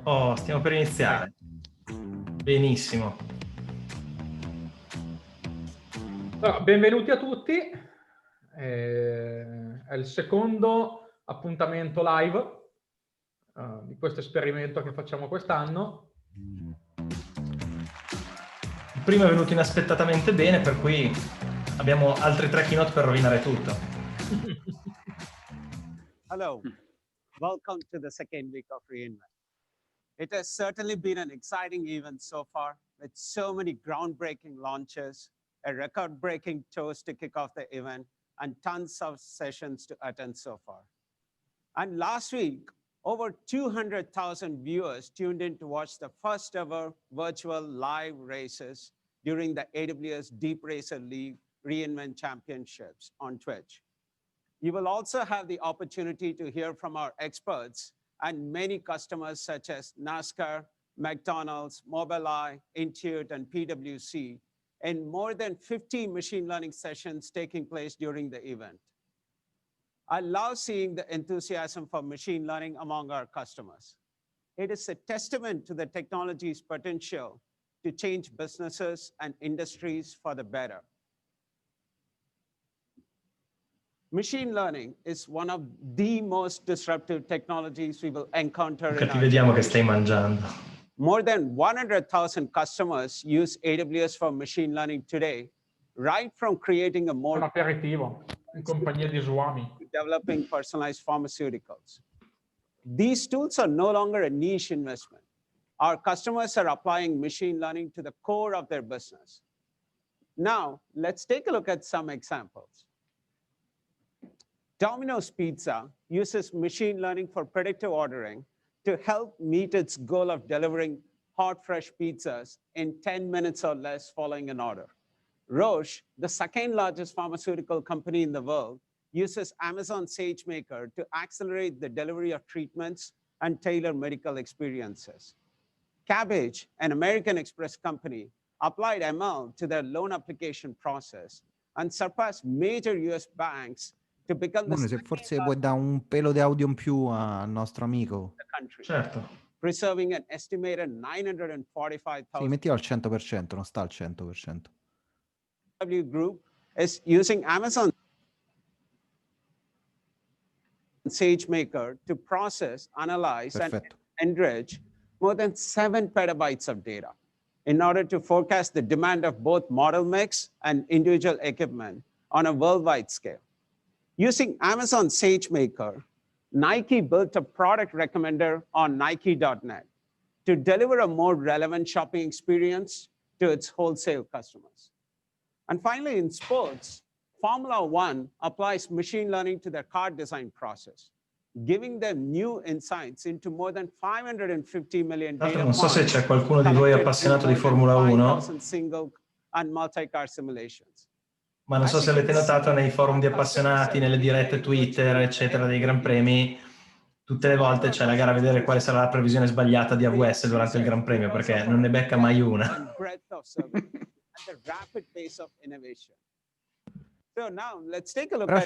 Oh, stiamo per iniziare. Benissimo. Allora, benvenuti a tutti. È il secondo appuntamento live di questo esperimento che facciamo quest'anno. Il primo è venuto inaspettatamente bene, per cui abbiamo altri 3 keynote per rovinare tutto. Hello, welcome to the second week of reInvent. It has certainly been an exciting event so far, with so many groundbreaking launches, a record-breaking toast to kick off the event, and tons of sessions to attend so far. And last week, over 200,000 viewers tuned in to watch the first ever virtual live races during the AWS Deep Racer League reInvent Championships on Twitch. You will also have the opportunity to hear from our experts and many customers such as NASCAR, McDonald's, Mobileye, Intuit, and PwC in more than 50 machine learning sessions taking place during the event. I love seeing the enthusiasm for machine learning among our customers. It is a testament to the technology's potential to change businesses and industries for the better. Machine learning is one of the most disruptive technologies we will encounter in our Vediamo che stai mangiando. More than 100,000 customers use AWS for machine learning today, right from creating a more Un aperitivo in compagnia di Swami. Developing personalized pharmaceuticals. These tools are no longer a niche investment. Our customers are applying machine learning to the core of their business. Now, let's take a look at some examples. Domino's Pizza uses machine learning for predictive ordering to help meet its goal of delivering hot, fresh pizzas in 10 minutes or less following an order. Roche, the second largest pharmaceutical company in the world, uses Amazon Sagemaker to accelerate the delivery of treatments and tailor medical experiences. Cabbage, an American Express company, applied ML to their loan application process and surpassed major US banks to become Se forse puoi dare un pelo di audio in più al nostro amico. Certo. Preserving an estimated 945,000. Sì, mettilo al 100%, non sta al 100%. Group is using Amazon Sagemaker to process, analyze, and enrich more than 7 petabytes of data in order to forecast the demand of both model mix and individual equipment on a worldwide scale. Using Amazon Sagemaker, Nike built a product recommender on Nike.net to deliver a more relevant shopping experience to its wholesale customers. And finally, in sports, Formula One applies machine learning to their car design process, giving them new insights into more than 550 million data Non so se points c'è qualcuno di voi appassionato di Formula 1. Single and multi-car simulations. Ma non so se avete notato nei forum di appassionati, nelle dirette Twitter, eccetera, dei Gran Premi, tutte le volte c'è la gara a vedere quale sarà la previsione sbagliata di AWS durante il Gran Premio, perché non ne becca mai una. Però c'è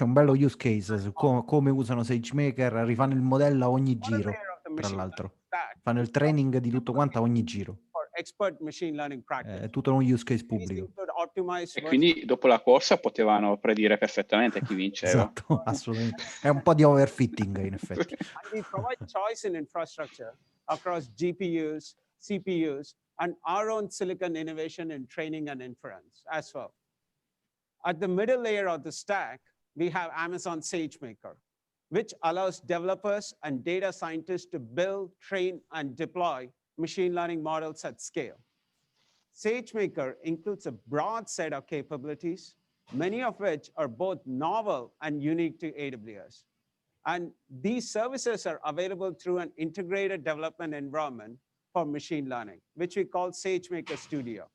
un bello use case su come usano SageMaker, rifanno il modello a ogni giro, tra l'altro. Fanno il training di tutto quanto a ogni giro. È tutto un use case pubblico. E quindi dopo la corsa potevano predire perfettamente chi vinceva. Esatto, assolutamente. È un po' di overfitting in effetti. We provide choice in infrastructure across GPUs, CPUs, and our own silicon innovation in training and inference as well. At the middle layer of the stack, we have Amazon SageMaker, which allows developers and data scientists to build, train, and deploy machine learning models at scale. SageMaker includes a broad set of capabilities, many of which are both novel and unique to AWS. And these services are available through an integrated development environment for machine learning, which we call SageMaker Studio.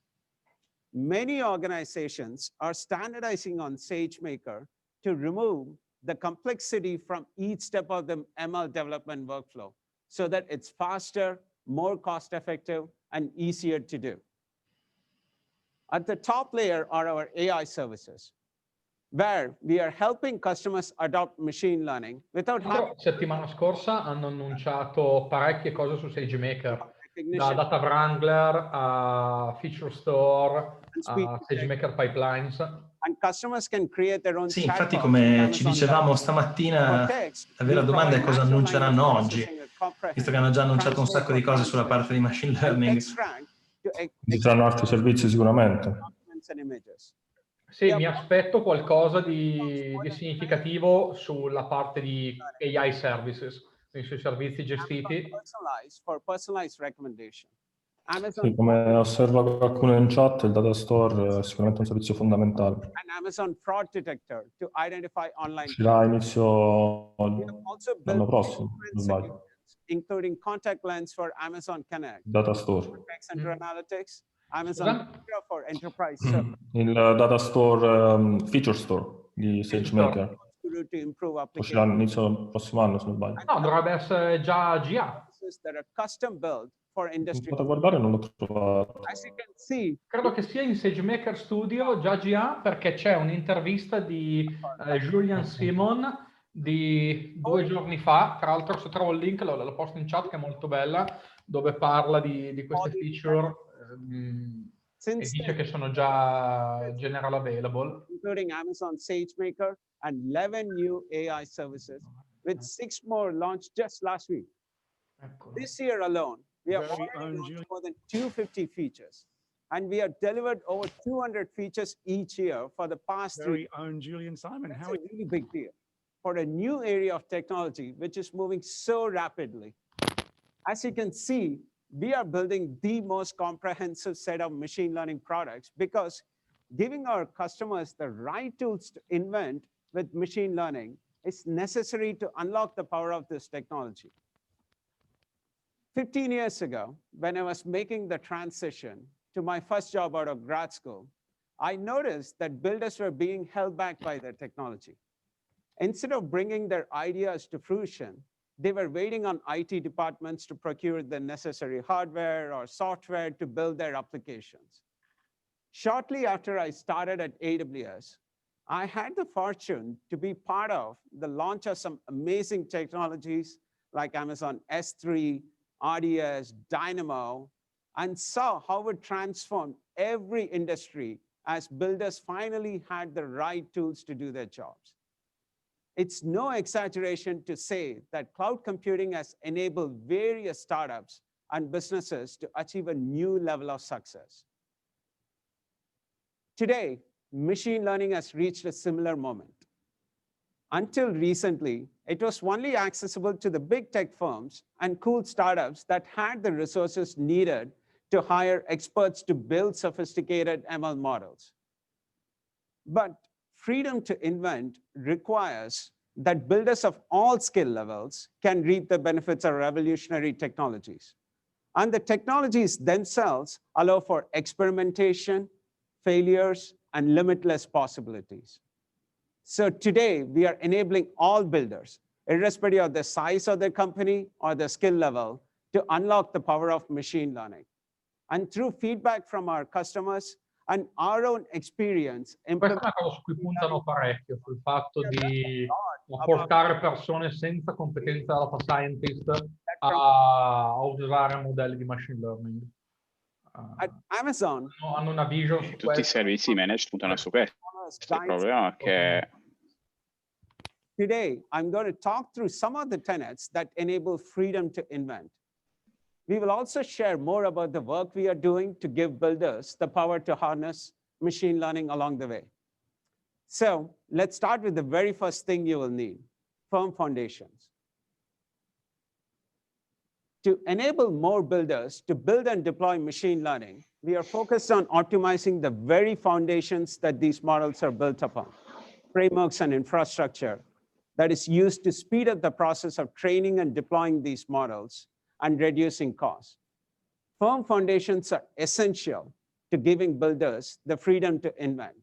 Many organizations are standardizing on SageMaker to remove the complexity from each step of the ML development workflow so that it's faster, more cost-effective, and easier to do. At the top layer are our AI services. where we are helping customers adopt machine learning without having. Settimana scorsa hanno annunciato parecchie cose su Sagemaker, da Data Wrangler a Feature Store a Sagemaker Pipelines. And customers can create their own Sì, infatti come ci dicevamo stamattina, la vera domanda è cosa annunceranno oggi, visto che hanno già annunciato un sacco di cose sulla parte di machine learning. Ci saranno altri servizi sicuramente. Sì, mi aspetto qualcosa di significativo sulla parte di AI services, quindi sui servizi gestiti. Sì, come osserva qualcuno in chat, il data store è sicuramente un servizio fondamentale. Uscirà a inizio l'anno prossimo, non sbaglio. Including contact lens for Amazon Connect. Data store. Text Center Analytics, Amazon for Enterprise. Il data store, feature store di SageMaker. Uscirà all'inizio prossimo anno, se non sbaglio. No, dovrebbe essere già GA. Vado a guardare, non l'ho trovato. Credo che sia in SageMaker Studio già GA, perché c'è un'intervista di Julian Simon di 2 giorni fa. Tra l'altro, se trovo il link lo posto in chat, che è molto bella, dove parla di queste feature e dice che sono già general available. Including Amazon SageMaker and 11 new AI services, with 6 more launched just last week. This year alone, we have already launched more than 250 features, and we have delivered over 200 features each year for the past 3 years. Very own Julian Simon. That's a really big deal for a new area of technology, which is moving so rapidly. As you can see, we are building the most comprehensive set of machine learning products because giving our customers the right tools to invent with machine learning is necessary to unlock the power of this technology. 15 years ago, when I was making the transition to my first job out of grad school, I noticed that builders were being held back by their technology. Instead of bringing their ideas to fruition, they were waiting on IT departments to procure the necessary hardware or software to build their applications. Shortly after I started at AWS, I had the fortune to be part of the launch of some amazing technologies like Amazon S3, RDS, Dynamo, and saw how it transformed every industry as builders finally had the right tools to do their jobs. It's no exaggeration to say that cloud computing has enabled various startups and businesses to achieve a new level of success. Today, machine learning has reached a similar moment. Until recently, it was only accessible to the big tech firms and cool startups that had the resources needed to hire experts to build sophisticated ML models. But freedom to invent requires that builders of all skill levels can reap the benefits of revolutionary technologies. And the technologies themselves allow for experimentation, failures, and limitless possibilities. So today, we are enabling all builders, irrespective of the size of their company or the skill level, to unlock the power of machine learning. And through feedback from our customers and our own experience, questa è una cosa su cui puntano parecchio, sul fatto di portare persone senza competenza data scientist a usare modelli di machine learning. At Amazon, hanno una vision su tutti i servizi managed puntano su questo. Il problema è che today, I'm going to talk through some of the tenets that enable freedom to invent. We will also share more about the work we are doing to give builders the power to harness machine learning along the way. So let's start with the very first thing you will need, firm foundations. To enable more builders to build and deploy machine learning, we are focused on optimizing the very foundations that these models are built upon, frameworks and infrastructure that is used to speed up the process of training and deploying these models and reducing costs. Firm foundations are essential to giving builders the freedom to invent.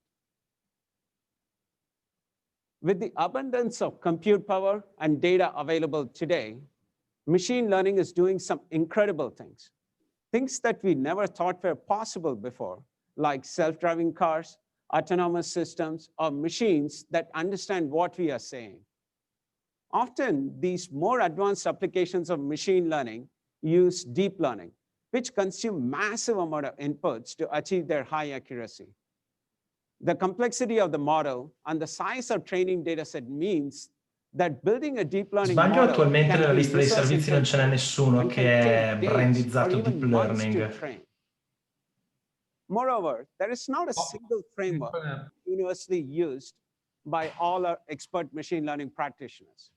With the abundance of compute power and data available today, machine learning is doing some incredible things. Things that we never thought were possible before, like self-driving cars, autonomous systems, or machines that understand what we are saying. Often, these more advanced applications of machine learning use deep learning, which consume massive amount of inputs to achieve their high accuracy. The complexity of the model and the size of training dataset means that building a deep learning Sbaglio, model attualmente can nella be lista dei resource servizi non ce n'è intensive nessuno and che can è take days or brandizzato even deep months to learning. train. Moreover, there is not a single framework universally used by all our expert machine learning pratitioners.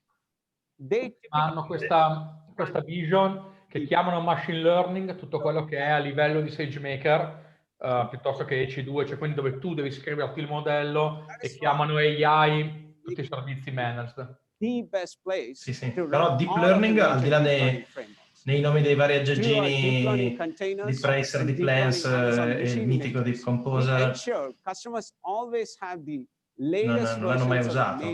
Hanno questa vision che chiamano machine learning tutto quello che è a livello di SageMaker piuttosto che EC2, cioè quindi dove tu devi scriverti il modello e chiamano AI tutti i servizi managed. Sì, sì. Però deep learning, al di là nei nomi dei vari aggeggini, Deep Racer, Deep Lens e il mitico Deep Composer, non l'hanno mai usato.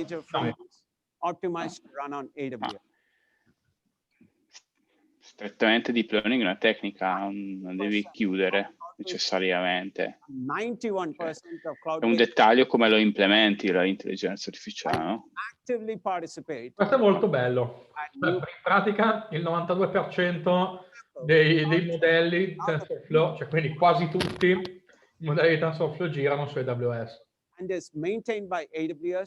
Strettamente deep learning è una tecnica, non devi chiudere necessariamente. È un dettaglio come lo implementi l'intelligenza artificiale, no? Questo è molto bello. In pratica il 92% dei modelli TensorFlow, cioè quindi quasi tutti i modelli di TensorFlow girano su AWS.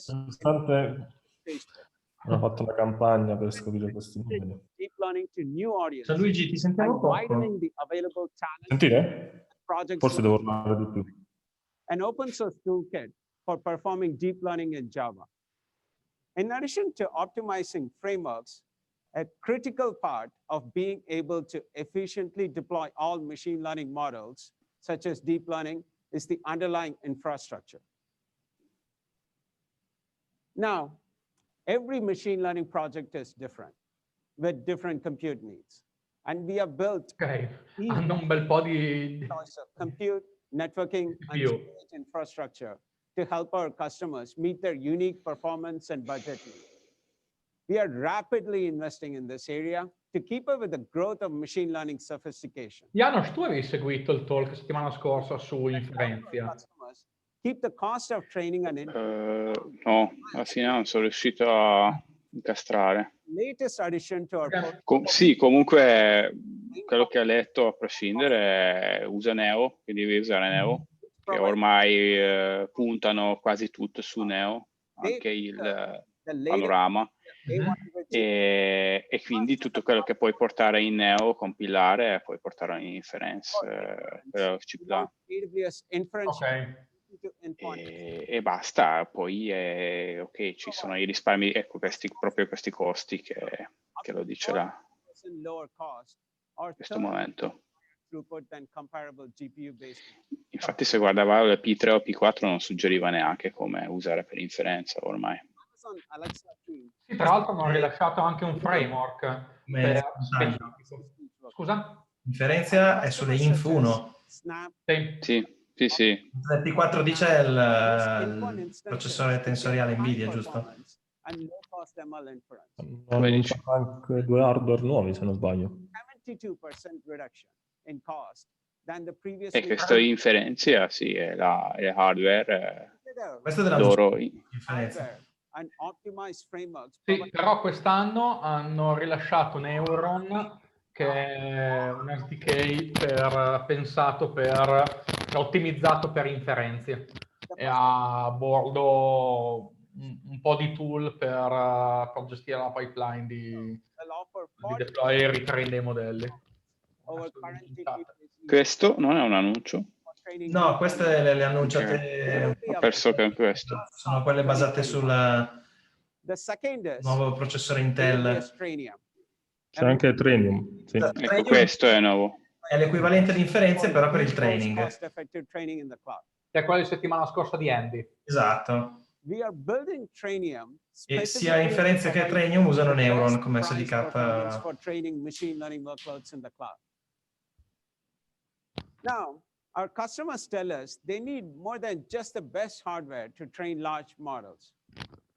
Nonostante hanno fatto una campagna per scoprire questi numeri. Ciao Luigi, ti sentiamo poco. Sentite? Forse devo parlare di più. An open source toolkit for performing deep learning in Java. In addition to optimizing frameworks, a critical part of being able to efficiently deploy all machine learning models, such as deep learning, is the underlying infrastructure. Now, every machine learning project is different, with different compute needs. And we have built hanno un bel po' di compute, networking, and storage infrastructure to help our customers meet their unique performance and budget needs. We are rapidly investing in this area to keep up with the growth of machine learning sophistication. Janos, tu avevi seguito il talk settimana scorsa su inferenzia? Keep the cost of training and no, alla fine non sono riuscito a incastrare. Latest addition to our sì, comunque quello che ha letto a prescindere usa Neo, quindi devi usare Neo, che ormai puntano quasi tutto su Neo, anche il panorama, e quindi tutto quello che puoi portare in Neo, compilare, puoi portare in inference, e basta. Poi ok, ci sono i risparmi, ecco, proprio questi costi che lo dice là in questo momento. Infatti se guardavo le P3 o P4 non suggeriva neanche come usare per inferenza ormai. Sì, tra l'altro hanno rilasciato anche un framework per... Scusa? Inferenzia è sulle Inf1. Sì. Sì. Il P410 è il processore tensoriale Nvidia, giusto? Hanno annunciato anche 2 hardware nuovi, se non sbaglio. E questo inferenzia, sì, è il hardware. Questo è della loro inferenzia. Sì, però quest'anno hanno rilasciato Neuron, che è un SDK ottimizzato per inferenze, e ha a bordo un po' di tool per gestire la pipeline di deploy e ritrain dei modelli. Questo non è un annuncio? No, queste le annunciate. Ho perso che questo. Sono quelle basate sul nuovo processore Intel. C'è anche Training. Sì. Ecco, questo è nuovo. È l'equivalente di inferenze, però per il training. Che è quello di settimana scorsa di Andy. Esatto. E sia inferenze che Trainium usano Neuron come SDK. Now, our customers tell us they need more than just the best hardware to train large models.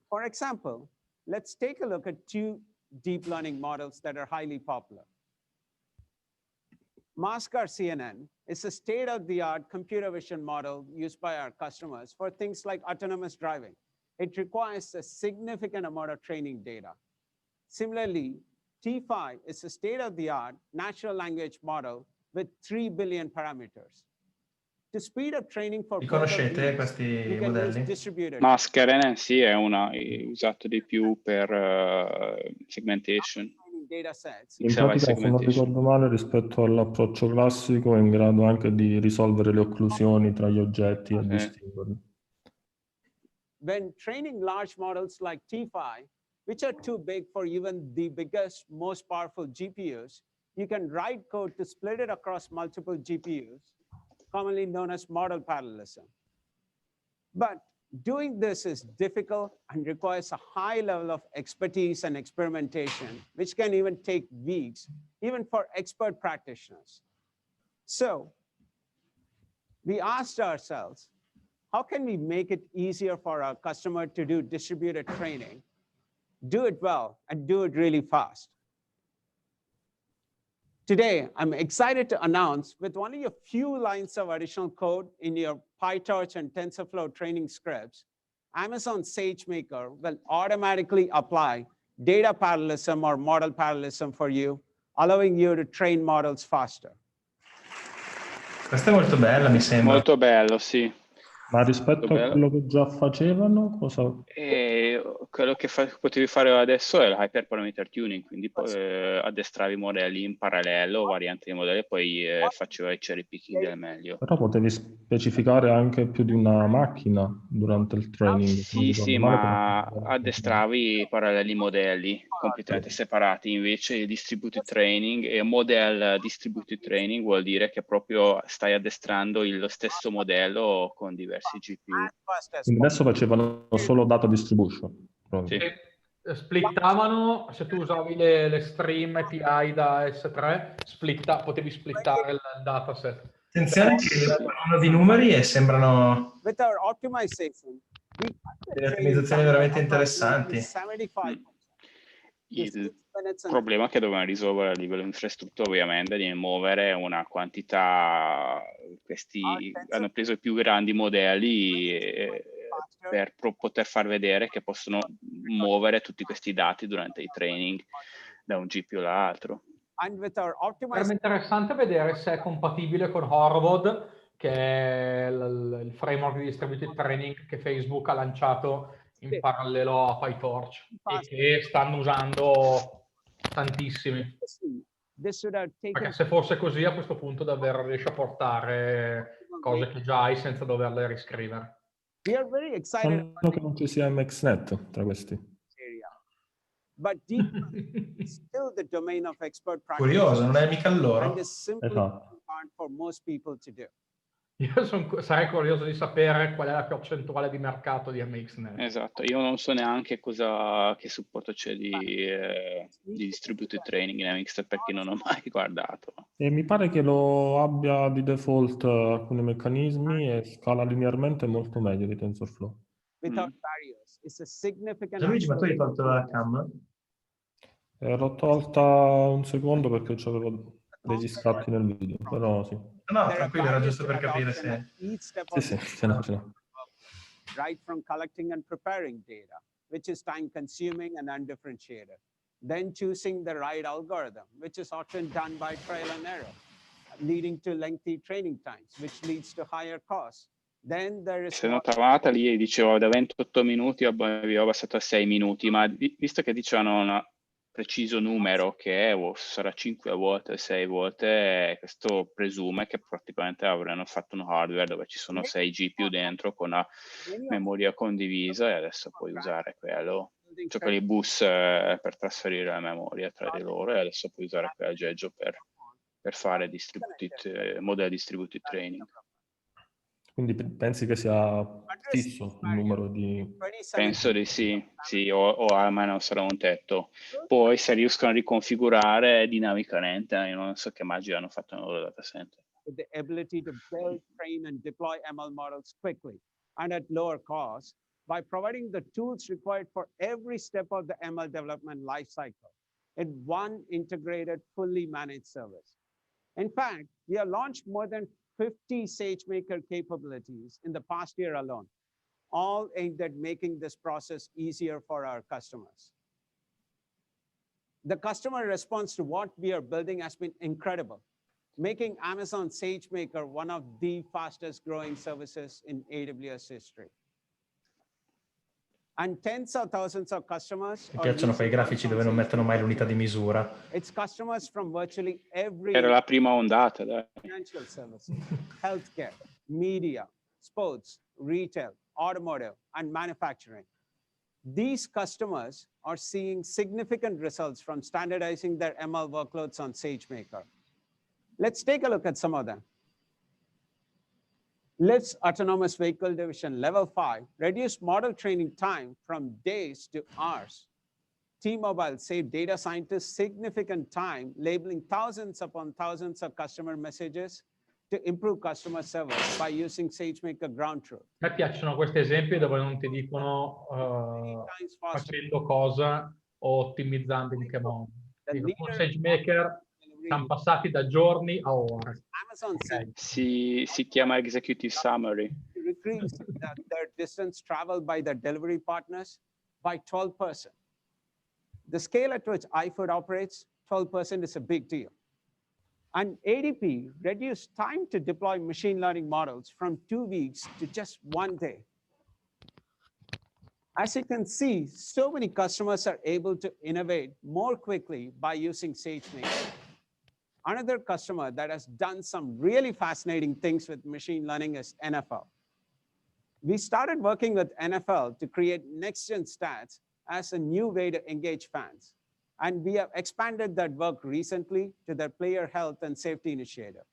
For example, let's take a look at 2 deep learning models that are highly popular. Maskar CNN is a state-of-the-art computer vision model used by our customers for things like autonomous driving. It requires a significant amount of training data. Similarly, T5 is a state-of-the-art natural language model with 3 billion parameters. To speed up training for conoscete questi modelli? Maskar sì, è usato di più per segmentation. In pratica, se non ricordo male, rispetto all'approccio classico è in grado anche di risolvere le occlusioni tra gli oggetti e distinguerli. When training large models like T5, which are too big for even the biggest, most powerful GPUs, you can write code to split it across multiple GPUs, commonly known as model parallelism. But doing this is difficult and requires a high level of expertise and experimentation, which can even take weeks, even for expert practitioners. So we asked ourselves, how can we make it easier for our customer to do distributed training, do it well, and do it really fast? Today, I'm excited to announce, with only a few lines of additional code in your PyTorch and TensorFlow training scripts, Amazon SageMaker will automatically apply data parallelism or model parallelism for you, allowing you to train models faster. Questa è molto bella, mi sembra. Molto bello, sì. Ma rispetto a quello che già facevano, cosa? Quello che potevi fare adesso è l'hyperparameter tuning, quindi addestravi i modelli in parallelo, varianti di modelli, e poi faceva il cherry picking del meglio. Però potevi specificare anche più di una macchina durante il training. Sì, ma addestravi paralleli modelli completamente separati. Invece il distributed training e model distributed training vuol dire che proprio stai addestrando lo stesso modello con diversi GPU. Quindi adesso facevano solo data distribution. Sì. Splittavano, se tu usavi le stream API da S3, potevi splittare il dataset. Attenzione che parlano di numeri e sembrano delle ottimizzazioni veramente interessanti. Il problema che dovevano risolvere a livello infrastruttura ovviamente è di muovere una quantità, questi hanno preso i più grandi modelli per poter far vedere che possono muovere tutti questi dati durante i training da un GPU all'altro. Sarebbe interessante vedere se è compatibile con Horvath, che è il framework di distributed training che Facebook ha lanciato in parallelo a PyTorch e che stanno usando tantissimi. Perché se fosse così, a questo punto davvero riesci a portare cose che già hai senza doverle riscrivere. Sanno che non ci sia MXNet tra questi. Curioso, non è mica loro. Esatto. Io sarei curioso di sapere qual è la percentuale di mercato di MXNet. Esatto, io non so neanche che supporto c'è di distributed training in MXNet perché non ho mai guardato. E mi pare che lo abbia di default alcuni meccanismi e scala linearmente molto meglio di TensorFlow. Luigi, ma tu hai tolto la cam? L'ho tolta un secondo perché c'avevo degli scatti nel video, però sì. No, tranquillo, era giusto per capire se... Sì, ce l'ho. Right from collecting and preparing data, which is time consuming and undifferentiated. Then choosing the right algorithm, which is often done by trial and error, leading to lengthy training times, which leads to higher costs. Then there is... Se notavate lì dicevo da 28 minuti avevo abbassato a 6 minuti, ma visto che dicevano un preciso numero che sarà 5 volte, 6 volte, questo presume che praticamente avranno fatto un hardware dove ci sono 6 GPU dentro con una memoria condivisa e adesso puoi usare quello, cioè quelli bus per trasferire la memoria tra di loro e adesso puoi usare quell'aggeggio per fare model distributed training. Quindi pensi che sia fisso il numero di... Penso di sì, o almeno sarà un tetto. Poi se riescono a riconfigurare dinamicamente, io non so che magia hanno fatto nel loro data center. The ability to build, train, and deploy ML models quickly and at lower cost by providing the tools required for every step of the ML development lifecycle in one integrated, fully managed service. In fact, we have launched more than 50 SageMaker capabilities in the past year alone, all aimed at making this process easier for our customers. The customer response to what we are building has been incredible, making Amazon SageMaker one of the fastest growing services in AWS history. And tens of thousands of customers. Mi piacciono quei grafici dove non mettono mai l'unità di misura. It's customers from virtually every Era la prima ondata, dai. Financial services, healthcare, media, sports, retail, automotive, and manufacturing. These customers are seeing significant results from standardizing their ML workloads on SageMaker. Let's take a look at some of them. Lyft's autonomous vehicle division level 5 reduced model training time from days to hours. T-Mobile saved data scientists significant time labeling thousands upon thousands of customer messages to improve customer service by using SageMaker ground truth. A me piacciono questi esempi dove non ti dicono facendo cosa o ottimizzando in che modo. Con SageMaker siamo passati da giorni a ore. Okay. Si chiama Executive Summary. Decrease their distance traveled by their delivery partners by 12%. The scale at which iFood operates, 12% is a big deal. And ADP reduced time to deploy machine learning models from 2 weeks to just 1 day. As you can see, so many customers are able to innovate more quickly by using SageMaker. Another customer that has done some really fascinating things with machine learning is NFL. We started working with NFL to create next-gen stats as a new way to engage fans. And we have expanded that work recently to their player health and safety initiative.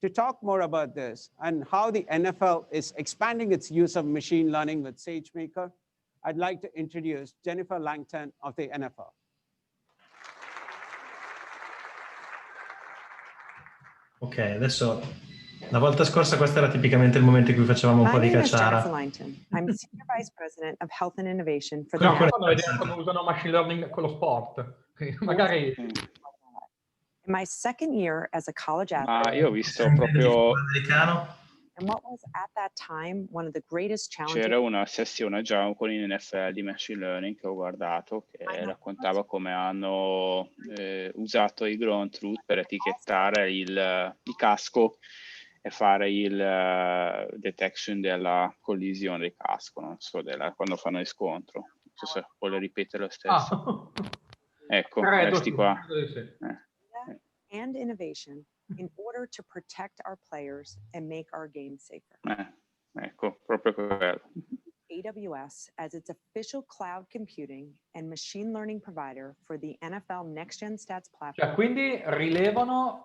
To talk more about this and how the NFL is expanding its use of machine learning with SageMaker, I'd like to introduce Jennifer Langton of the NFL. Ok, adesso la volta scorsa questo era tipicamente il momento in cui facevamo un po' di cacciara. Langton. I'm Senior Vice President of Health and Innovation for the Fanno vedere come usano machine learning con lo sport. Magari In my second year as a college Ma athlete. io ho visto proprio And what was at that time one of the greatest challenges. c'era una sessione già con in NFL di machine learning che ho guardato che raccontava come hanno usato i ground truth per etichettare il casco e fare il detection della collisione del casco, non so, quando fanno il scontro. Non so se vuole ripetere lo stesso. Ecco, questi qua. And innovation in order to protect our players and make our game safer. Ecco, proprio quello. AWS as its official cloud computing and machine learning provider for the NFL Next Gen Stats platform. Cioè, quindi rilevano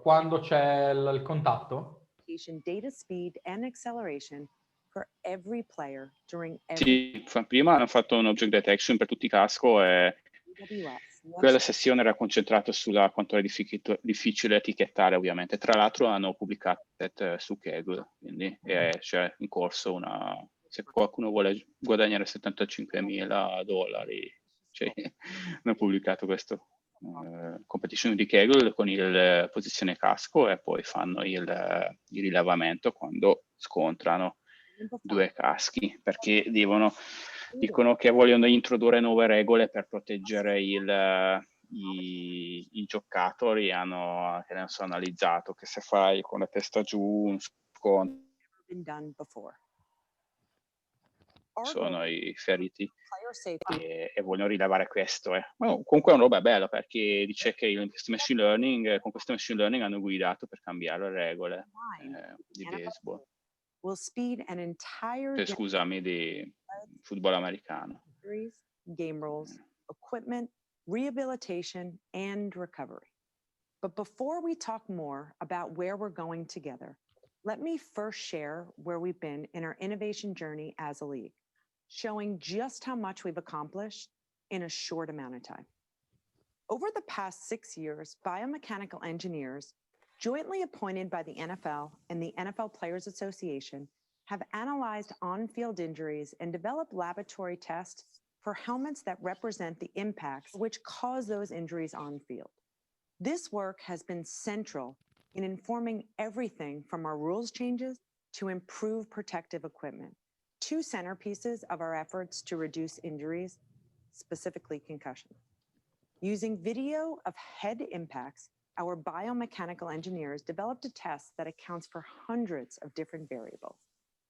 quando c'è il contatto? Data speed and acceleration for every player during every. Sì, prima hanno fatto un object detection per tutti i casco e quella sessione era concentrata sulla quanto è difficile etichettare, ovviamente. Tra l'altro hanno pubblicato su Kaggle, quindi c'è in corso se qualcuno vuole guadagnare $75,000, cioè, hanno pubblicato questo competition di Kaggle con il posizione casco e poi fanno il rilevamento quando scontrano due caschi, perché dicono che vogliono introdurre nuove regole per proteggere i giocatori. Che ne hanno analizzato che se fai con la testa giù un scontro sono i feriti e vogliono rilevare questo. Comunque è una roba bella, perché dice che con questo machine learning hanno guidato per cambiare le regole di baseball. Scusami, di football americano. Game rules, equipment, rehabilitation, and recovery. But before we talk more about where we're going together, let me first share where we've been in our innovation journey as a league, showing just how much we've accomplished in a short amount of time. Over the past 6 years, biomechanical engineers, jointly appointed by the NFL and the NFL Players Association, have analyzed on-field injuries and developed laboratory tests for helmets that represent the impacts which cause those injuries on field. This work has been central in informing everything from our rules changes to improve protective equipment, two centerpieces of our efforts to reduce injuries, specifically concussions. Using video of head impacts, our biomechanical engineers developed a test that accounts for hundreds of different variables: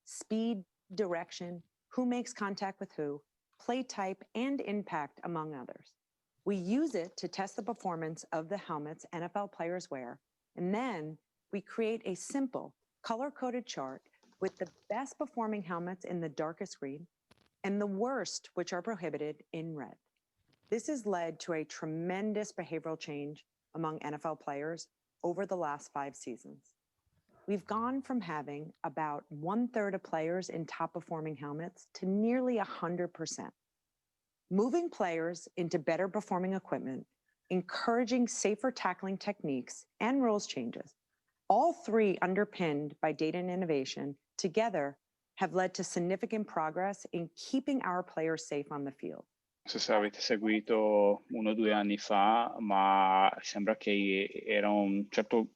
speed, direction, who makes contact with who, play type, and impact, among others. We use it to test the performance of the helmets NFL players wear, and then we create a simple color-coded chart with the best performing helmets in the darkest green and the worst, which are prohibited, in red. This has led to a tremendous behavioral change among NFL players over the last 5 seasons. We've gone from having about 1/3 of players in top performing helmets to nearly 100%. Moving players into better performing equipment, encouraging safer tackling techniques, and rules changes, all three underpinned by data and innovation, together have led to significant progress in keeping our players safe on the field. Non so se avete seguito 1 o 2 anni fa, ma sembra che era un certo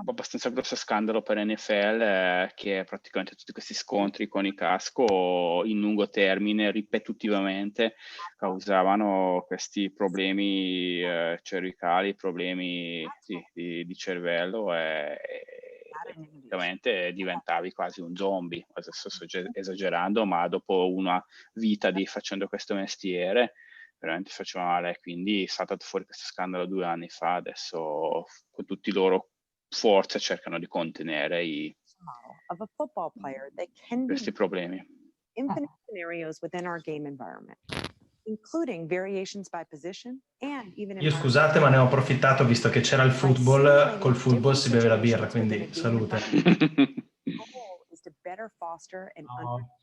abbastanza grosso scandalo per NFL, che praticamente tutti questi scontri con i casco in lungo termine ripetitivamente causavano questi problemi cervicali, problemi di cervello e praticamente diventavi quasi un zombie. Adesso sto esagerando, ma dopo una vita di facendo questo mestiere veramente faceva male, quindi è saltato fuori questo scandalo 2 anni fa. Adesso con tutti i loro forze cercano di contenere Of a football player that can questi problemi. Infinite scenarios within our game environment, including variations by position and even Io scusate, ma ne ho approfittato visto che c'era il football. Col football si beve la birra, quindi salute. No,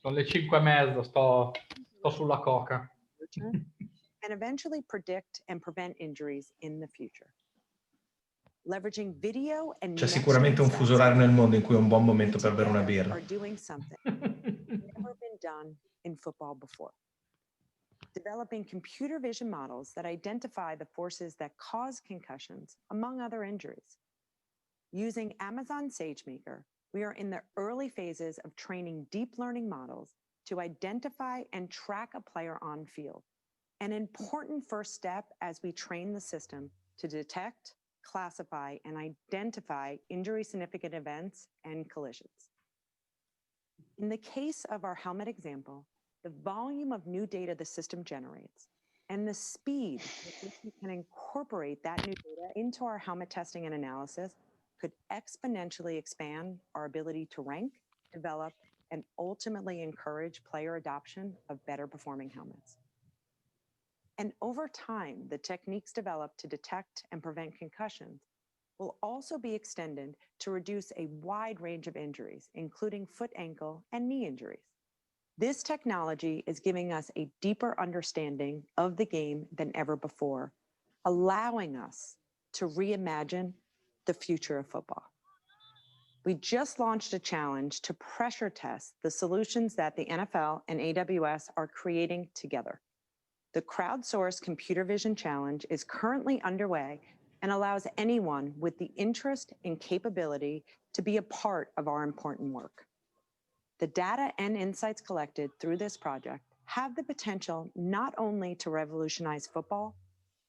sono le 5:30, sto sulla coca. And eventually predict and prevent injuries in the future. Leveraging video and C'è sicuramente un fuso orario nel mondo in cui è un buon momento per bere una birra. are doing something never been done in football before. Developing computer vision models that identify the forces that cause concussions, among other injuries. Using Amazon SageMaker, we are in the early phases of training deep learning models to identify and track a player on field, an important first step as we train the system to detect, classify, and identify injury-significant events and collisions. In the case of our helmet example, the volume of new data the system generates and the speed with which we can incorporate that new data into our helmet testing and analysis could exponentially expand our ability to rank, develop, and ultimately encourage player adoption of better performing helmets. And over time, the techniques developed to detect and prevent concussions will also be extended to reduce a wide range of injuries, including foot, ankle, and knee injuries. This technology is giving us a deeper understanding of the game than ever before, allowing us to reimagine the future of football. We just launched a challenge to pressure test the solutions that the NFL and AWS are creating together. The Crowdsource Computer Vision Challenge is currently underway and allows anyone with the interest and capability to be a part of our important work. The data and insights collected through this project have the potential not only to revolutionize football,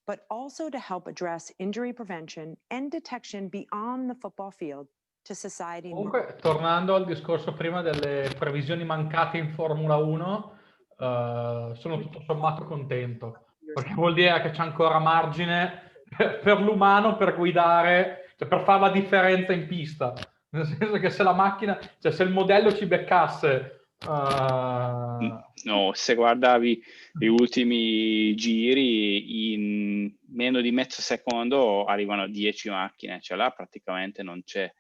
but also to help address injury prevention and detection beyond the football field to society. Comunque, tornando al discorso prima delle previsioni mancate in Formula 1, sono tutto sommato contento, perché vuol dire che c'è ancora margine per l'umano per guidare, cioè per fare la differenza in pista. Nel senso che se la macchina, cioè se il modello ci beccasse... No, se guardavi gli ultimi giri, in meno di mezzo secondo arrivano 10 macchine, cioè là praticamente non c'è.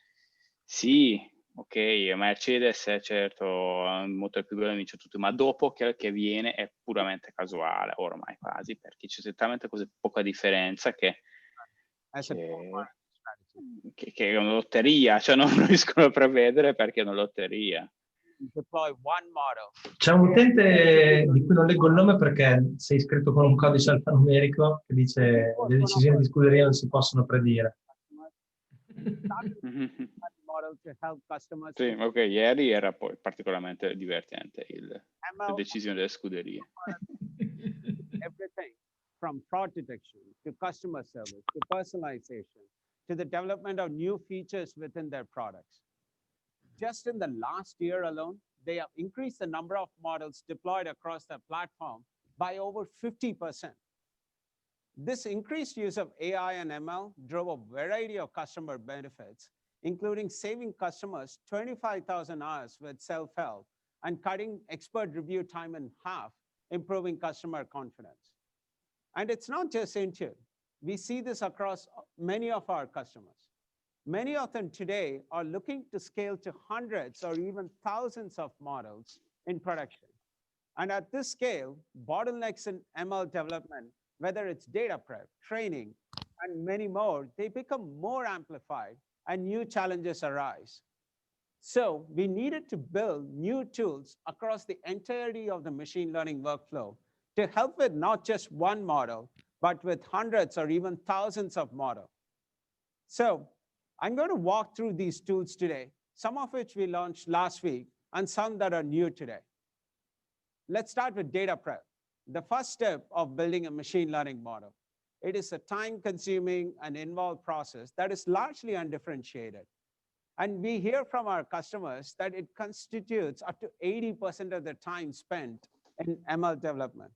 Sì, ok, Mercedes è certo il motore più grande, vince tutto, ma dopo che viene è puramente casuale ormai quasi, perché c'è talmente così poca differenza che è una lotteria, cioè non riescono a prevedere perché è una lotteria. deploy one model. C'è un utente di cui non leggo il nome perché sei iscritto con un codice alfanumerico che dice le decisioni di scuderia non si possono predire. Sì, ok, ieri era poi particolarmente divertente le decisioni delle scuderie. Everything from fraud detection to customer service to personalization to the development of new features within their products. Just in the last year alone, they have increased the number of models deployed across their platform by over 50%. This increased use of AI and ML drove a variety of customer benefits, including saving customers 25,000 hours with self-help and cutting expert review time in half, improving customer confidence. And it's not just Intune. We see this across many of our customers. Many of them today are looking to scale to hundreds or even thousands of models in production. And at this scale, bottlenecks in ML development, whether it's data prep, training, and many more, they become more amplified and new challenges arise. So we needed to build new tools across the entirety of the machine learning workflow to help with not just one model, but with hundreds or even thousands of models. So I'm going to walk through these tools today, some of which we launched last week and some that are new today. Let's start with data prep, the first step of building a machine learning model. It is a time-consuming and involved process that is largely undifferentiated. And we hear from our customers that it constitutes up to 80% of the time spent in ML development.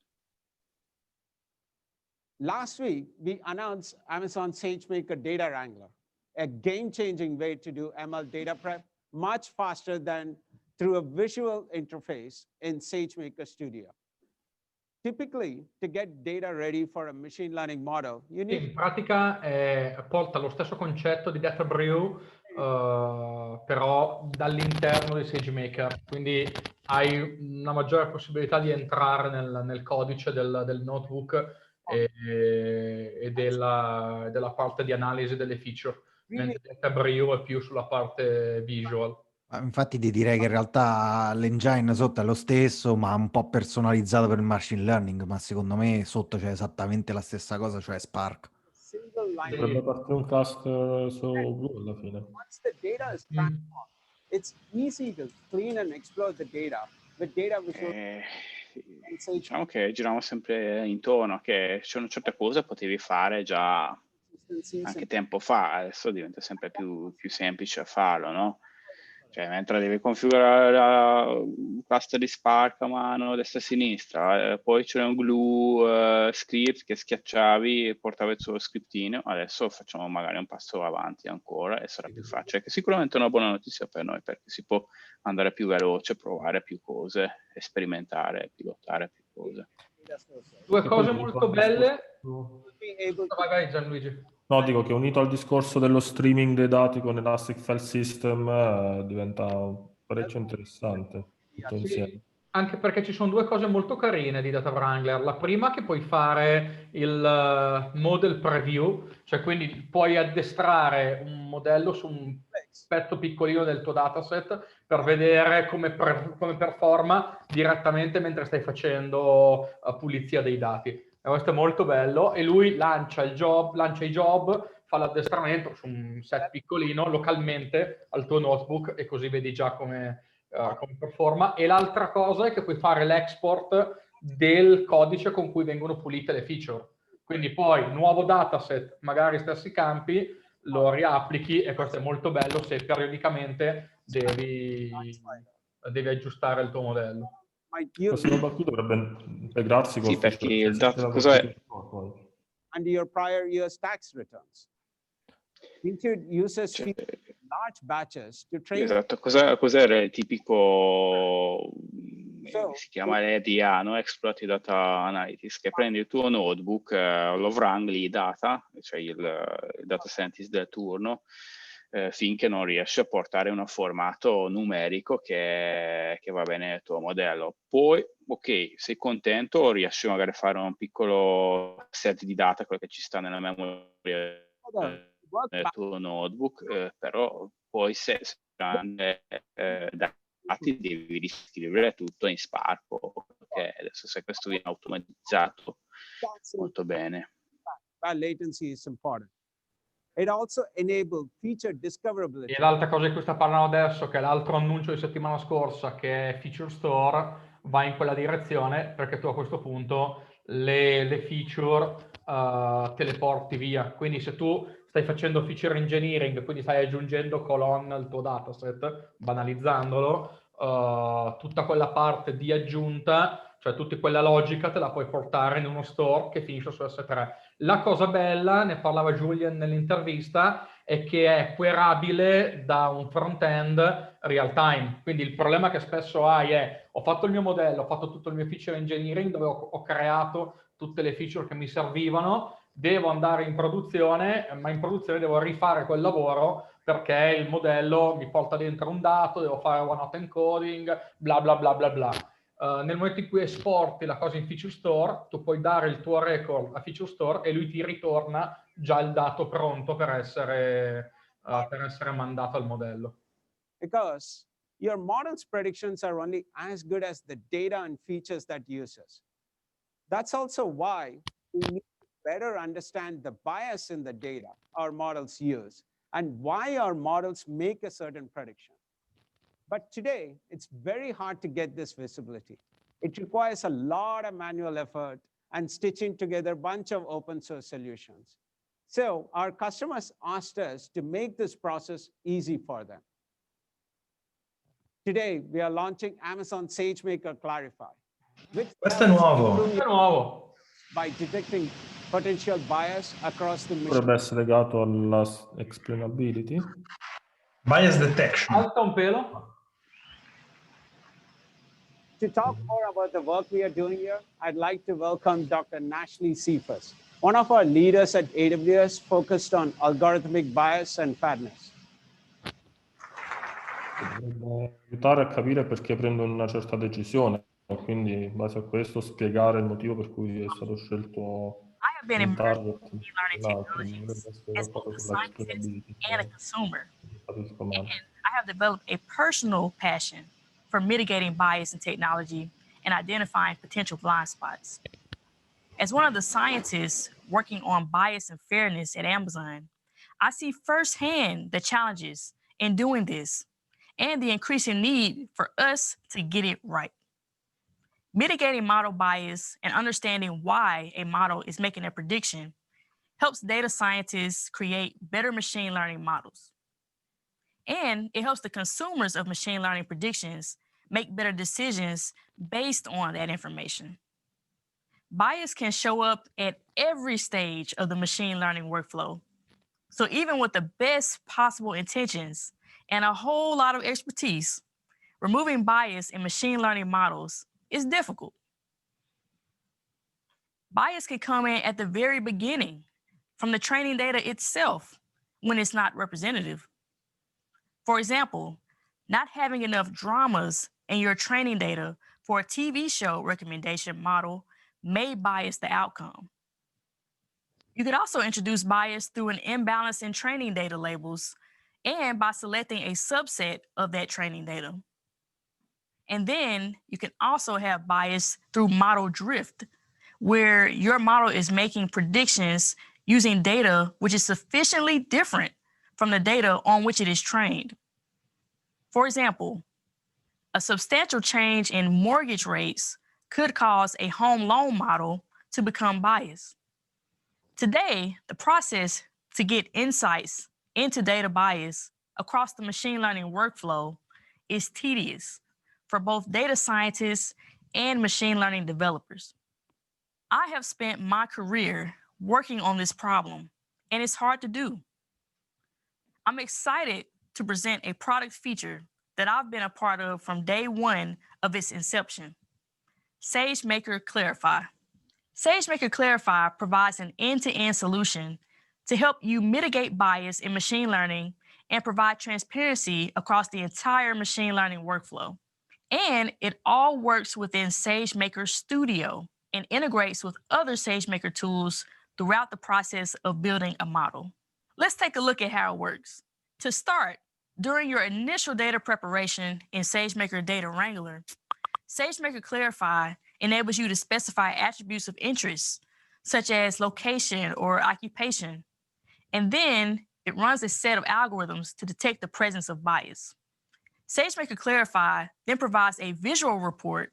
Last week, we announced Amazon SageMaker Data Wrangler, a game-changing way to do ML data prep much faster than through a visual interface in SageMaker Studio. Typically, to get data ready for a machine learning model, you need... In pratica porta lo stesso concetto di Data Brew, però dall'interno di SageMaker, quindi hai una maggiore possibilità di entrare nel codice del notebook e della parte di analisi delle feature, mentre Data Brew è più sulla parte visual. Infatti ti direi che in realtà l'engine sotto è lo stesso, ma un po' personalizzato per il machine learning, ma secondo me sotto c'è esattamente la stessa cosa, cioè Spark. Dovrebbe partire un cluster su Blue alla fine. Once the data is transformed, it's easy to clean and explore the data with data visual. Diciamo che giriamo sempre intorno, che c'erano certe cose che potevi fare già anche tempo fa, adesso diventa sempre più semplice farlo, no? Cioè, mentre devi configurare un cluster di Spark a mano destra e sinistra, poi c'era un glue script che schiacciavi e portava il suo scriptino, adesso facciamo magari un passo avanti ancora e sarà più facile, che sicuramente è una buona notizia per noi, perché si può andare più veloce, provare più cose, sperimentare, pilotare più cose. Due cose molto belle. Vai Gianluigi. No, dico che unito al discorso dello streaming dei dati con Elastic File System diventa parecchio interessante tutto insieme. Anche perché ci sono due cose molto carine di Data Wrangler. La prima, che puoi fare il model preview, cioè quindi puoi addestrare un modello su un pezzo piccolino del tuo dataset per vedere come performa direttamente mentre stai facendo pulizia dei dati. E questo è molto bello, e lui lancia i job, fa l'addestramento su un set piccolino localmente al tuo notebook e così vedi già come performa. E l'altra cosa è che puoi fare l'export del codice con cui vengono pulite le feature. Quindi poi nuovo dataset, magari stessi campi, lo riapplichi, e questo è molto bello se periodicamente devi aggiustare il tuo modello. Questa roba qui dovrebbe integrarsi con sì, perché il dato cos'è? And your prior year's tax returns. Intune uses large batches to train. Esatto, cos'era il tipico, si chiama EDA, no? Exploit Data Analytics, che prendi il tuo notebook, lo wrangli i data, cioè il data scientist del turno, finché non riesci a portare un formato numerico che va bene nel tuo modello. Poi, ok, sei contento, riesci magari a fare un piccolo set di data, quello che ci sta nella memoria nel tuo notebook, però poi se grande dati devi riscrivere tutto in Spark, perché adesso se questo viene automatizzato molto bene. Latency is important. It also enabled feature discoverability. E l'altra cosa di cui sta parlando adesso, che è l'altro annuncio di settimana scorsa, che è Feature Store, va in quella direzione, perché tu a questo punto le feature te le porti via. Quindi se tu stai facendo feature engineering, quindi stai aggiungendo colonne al tuo dataset, banalizzandolo, tutta quella parte di aggiunta, cioè tutta quella logica, te la puoi portare in uno store che finisce su S3. La cosa bella, ne parlava Julian nell'intervista, è che è querabile da un front-end real time. Quindi il problema che spesso hai è: ho fatto il mio modello, ho fatto tutto il mio feature engineering, dove ho creato tutte le feature che mi servivano, devo andare in produzione, ma in produzione devo rifare quel lavoro perché il modello mi porta dentro un dato, devo fare one-hot encoding, bla bla bla bla bla. Nel momento in cui esporti la cosa in Feature Store, tu puoi dare il tuo record a Feature Store e lui ti ritorna già il dato pronto per essere mandato al modello. Because your model's predictions are only as good as the data and features that uses. That's also why we need to better understand the bias in the data our models use and why our models make a certain prediction. But today, it's very hard to get this visibility. It requires a lot of manual effort and stitching together a bunch of open source solutions. So our customers asked us to make this process easy for them. Today, we are launching Amazon SageMaker Clarify. Questo è nuovo. È nuovo. By detecting potential bias across the machine. Potrebbe essere legato alla explainability. Bias detection. Alza un pelo. To talk more about the work we are doing here, I'd like to welcome Dr. Nashley Cephas, one of our leaders at AWS focused on algorithmic bias and fairness. Dovrebbe aiutare a capire perché prendono una certa decisione, quindi in base a questo spiegare il motivo per cui è stato scelto I have been un immersed target. in learning technologies as both a scientist and a consumer. And I have developed a personal passion for mitigating bias in technology and identifying potential blind spots. As one of the scientists working on bias and fairness at Amazon, I see firsthand the challenges in doing this and the increasing need for us to get it right. Mitigating model bias and understanding why a model is making a prediction helps data scientists create better machine learning models. And it helps the consumers of machine learning predictions make better decisions based on that information. Bias can show up at every stage of the machine learning workflow. So even with the best possible intentions and a whole lot of expertise, removing bias in machine learning models is difficult. Bias can come in at the very beginning, from the training data itself, when it's not representative. For example, not having enough dramas in your training data for a TV show recommendation model may bias the outcome. You could also introduce bias through an imbalance in training data labels and by selecting a subset of that training data. And then you can also have bias through model drift, where your model is making predictions using data which is sufficiently different from the data on which it is trained. For example, a substantial change in mortgage rates could cause a home loan model to become biased. Today, the process to get insights into data bias across the machine learning workflow is tedious for both data scientists and machine learning developers. I have spent my career working on this problem, and it's hard to do. I'm excited to present a product feature that I've been a part of from day one of its inception, Sagemaker Clarify. Sagemaker Clarify provides an end-to-end solution to help you mitigate bias in machine learning and provide transparency across the entire machine learning workflow. And it all works within SageMaker Studio and integrates with other SageMaker tools throughout the process of building a model. Let's take a look at how it works. To start, During your initial data preparation in SageMaker Data Wrangler, SageMaker Clarify enables you to specify attributes of interest, such as location or occupation, and then it runs a set of algorithms to detect the presence of bias. SageMaker Clarify then provides a visual report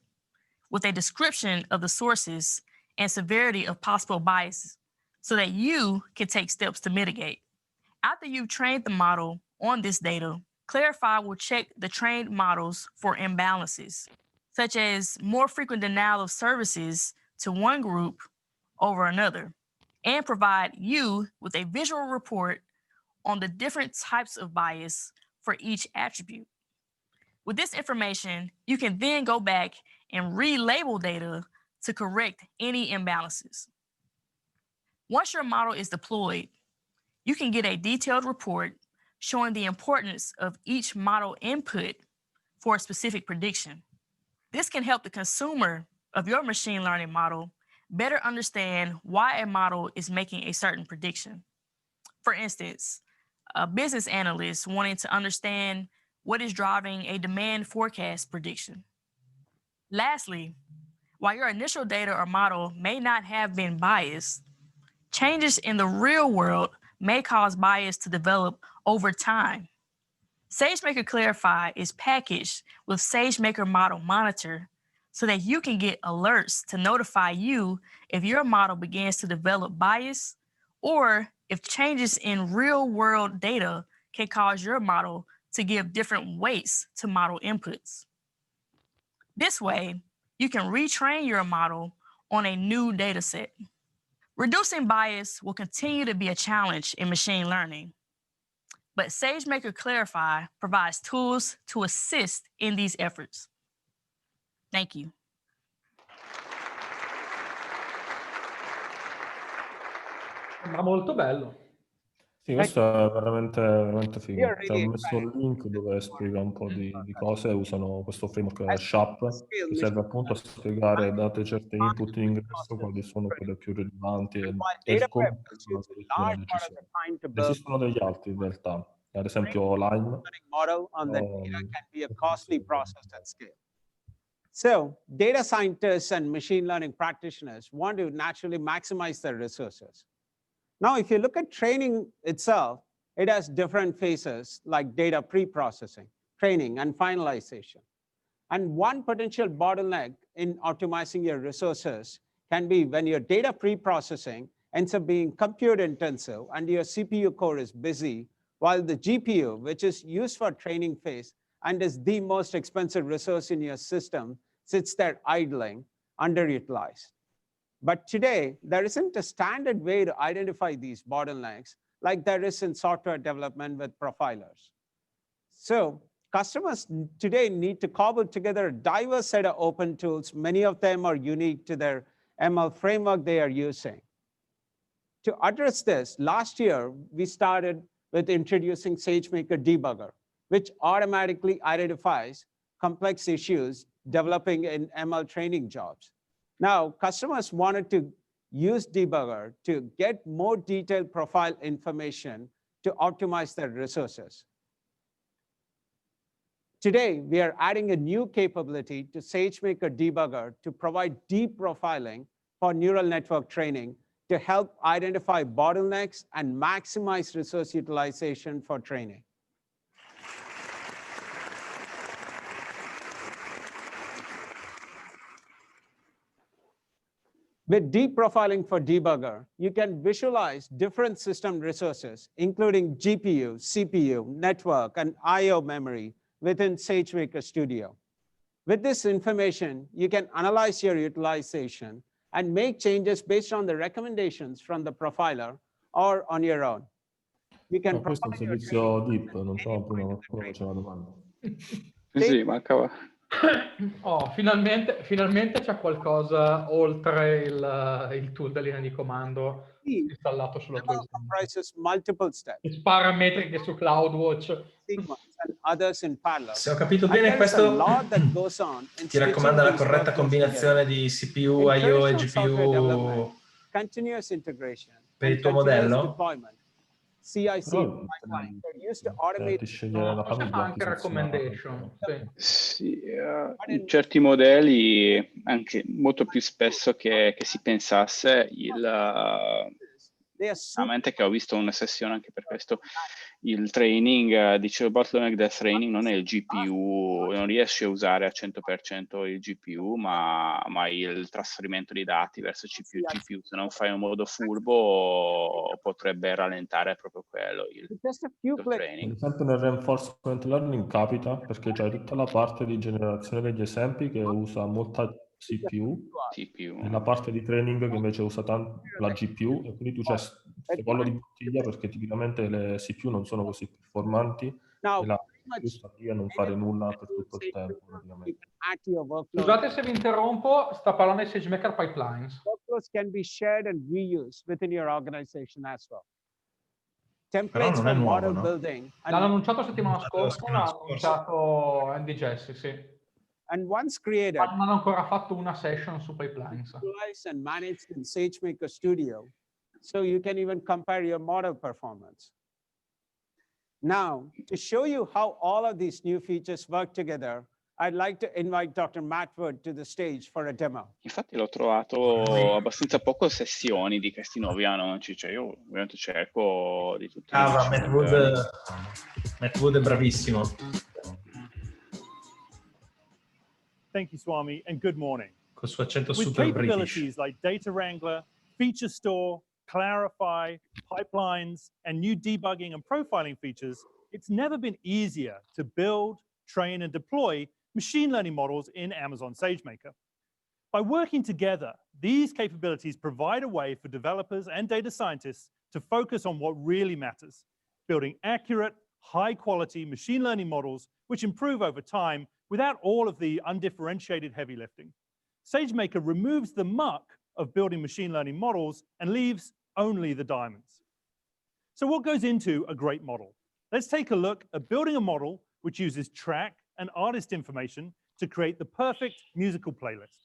with a description of the sources and severity of possible biases so that you can take steps to mitigate. After you've trained the model on this data, Clarify will check the trained models for imbalances, such as more frequent denial of services to one group over another, and provide you with a visual report on the different types of bias for each attribute. With this information, you can then go back and relabel data to correct any imbalances. Once your model is deployed, you can get a detailed report showing the importance of each model input for a specific prediction. This can help the consumer of your machine learning model better understand why a model is making a certain prediction. For instance, a business analyst wanting to understand what is driving a demand forecast prediction. Lastly, while your initial data or model may not have been biased, changes in the real world may cause bias to develop over time. SageMaker Clarify is packaged with SageMaker Model Monitor so that you can get alerts to notify you if your model begins to develop bias or if changes in real-world data can cause your model to give different weights to model inputs. This way, you can retrain your model on a new data set. Reducing bias will continue to be a challenge in machine learning, but SageMaker Clarify provides tools to assist in these efforts. Thank you. Sembra molto bello. Sì, questo è veramente figo. Cioè, ho messo un link dove spiega un po' di cose, usano questo framework SHAP che serve appunto a spiegare, date certe input in ingresso, quali sono quelle più rilevanti e come prendono addirittura la decisione. Esistono degli altri in realtà, ad esempio Lime. So data scientists and machine learning practitioners want to naturally maximize their resources. Now, if you look at training itself, it has different phases like data pre-processing, training, and finalization. And one potential bottleneck in optimizing your resources can be when your data pre-processing ends up being compute intensive and your CPU core is busy, while the GPU, which is used for training phase and is the most expensive resource in your system, sits there idling, underutilized. But today, there isn't a standard way to identify these bottlenecks like there is in software development with profilers. So customers today need to cobble together a diverse set of open tools. Many of them are unique to their ML framework they are using. To address this, last year, we started with introducing SageMaker Debugger, which automatically identifies complex issues developing in ML training jobs. Now, customers wanted to use Debugger to get more detailed profile information to optimize their resources. Today, we are adding a new capability to SageMaker Debugger to provide deep profiling for neural network training to help identify bottlenecks and maximize resource utilization for training. With deep profiling for Debugger, you can visualize different system resources, including GPU, CPU, network, and I/O memory within SageMaker Studio. With this information, you can analyze your utilization and make changes based on the recommendations from the profiler or on your own. You can questo è un servizio deep, non so, prima faceva una domanda. Sì, mancava. Oh, finalmente c'è qualcosa oltre il tool da linea di comando installato sulla tua parametriche su CloudWatch. Se ho capito bene, questo ti raccomanda la corretta combinazione di CPU, I/O e GPU per il tuo modello? CI/CD pipeline. They're used to automate. Di scegliere la Forse fa famiglia anche recommendation. Sì, in certi modelli anche molto più spesso che si pensasse veramente che ho visto una sessione anche per questo, il training, dicevo bottleneck del training non è il GPU, non riesci a usare a 100% il GPU, ma il trasferimento di dati verso CPU, GPU, se non fai in modo furbo potrebbe rallentare proprio quello, il training. Ad esempio nel reinforcement learning capita, perché c'è tutta la parte di generazione degli esempi che usa molta CPU, e la parte di training che invece usa tanto la GPU, e quindi tu c'è questo collo di bottiglia perché tipicamente le CPU non sono così performanti e la GPU sta lì a non fare nulla per tutto il tempo praticamente. Scusate se vi interrompo, sta parlando di SageMaker Pipelines. Workflows can be shared and reused within your organization as well. Però non è nuovo, no? L'hanno annunciato settimana scorsa, l'ha annunciato Andy Jassy, sì. And once created, non hanno ancora fatto una session su pipelines. And managed in SageMaker Studio, so you can even compare your model performance. Now, to show you how all of these new features work together, I'd like to invite Dr. Matt Wood to the stage for a demo. Infatti l'ho trovato abbastanza poco sessioni di questi nuovi annunci, cioè io ovviamente cerco di tutti. Matt Wood è bravissimo. Thank you, Swami, and good morning. Col suo accento With super capabilities British. like Data Wrangler, Feature Store, Clarify, pipelines, and new debugging and profiling features, it's never been easier to build, train, and deploy machine learning models in Amazon SageMaker. By working together, these capabilities provide a way for developers and data scientists to focus on what really matters, building accurate, high-quality machine learning models which improve over time without all of the undifferentiated heavy lifting. SageMaker removes the muck of building machine learning models and leaves only the diamonds. So what goes into a great model? Let's take a look at building a model which uses track and artist information to create the perfect musical playlist.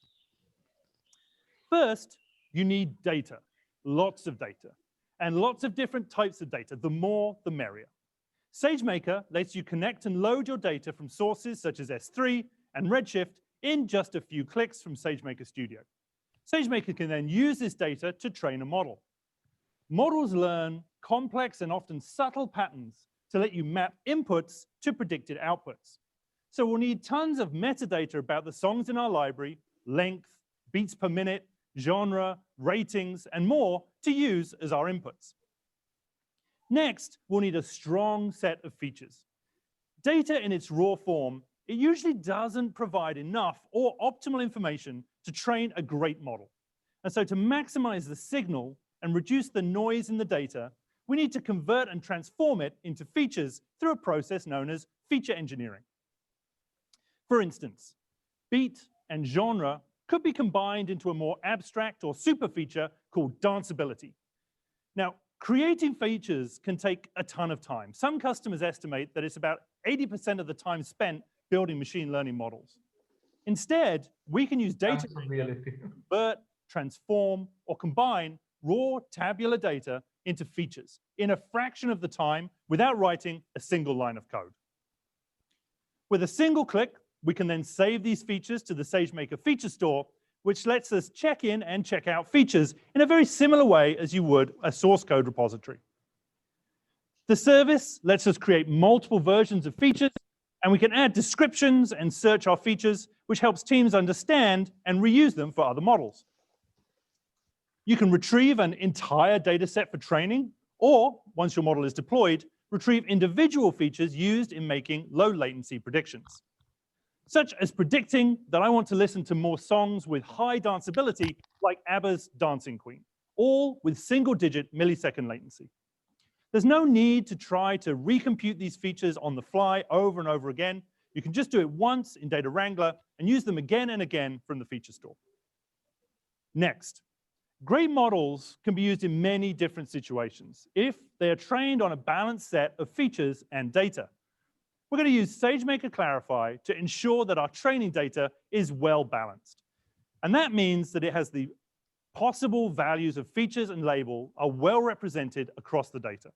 First, you need data, lots of data, and lots of different types of data. The more, the merrier. SageMaker lets you connect and load your data from sources such as S3 and Redshift in just a few clicks from SageMaker Studio. SageMaker can then use this data to train a model. Models learn complex and often subtle patterns to let you map inputs to predicted outputs. So we'll need tons of metadata about the songs in our library, length, beats per minute, genre, ratings, and more to use as our inputs. Next, we'll need a strong set of features. Data in its raw form, it usually doesn't provide enough or optimal information to train a great model. And so to maximize the signal and reduce the noise in the data, we need to convert and transform it into features through a process known as feature engineering. For instance, beat and genre could be combined into a more abstract or super feature called danceability. Now, creating features can take a ton of time. Some customers estimate that it's about 80% of the time spent building machine learning models. Instead, we can use data to convert, transform, or combine raw tabular data into features in a fraction of the time without writing a single line of code. With a single click, we can then save these features to the SageMaker Feature Store, which lets us check in and check out features in a very similar way as you would a source code repository. The service lets us create multiple versions of features, and we can add descriptions and search our features, which helps teams understand and reuse them for other models. You can retrieve an entire data set for training, or once your model is deployed, retrieve individual features used in making low latency predictions, such as predicting that I want to listen to more songs with high danceability like ABBA's Dancing Queen, all with single-digit millisecond latency. There's no need to try to recompute these features on the fly over and over again. You can just do it once in Data Wrangler and use them again and again from the feature store. Next, great models can be used in many different situations if they are trained on a balanced set of features and data. We're going to use SageMaker Clarify to ensure that our training data is well balanced. And that means that it has the possible values of features and label are well represented across the data.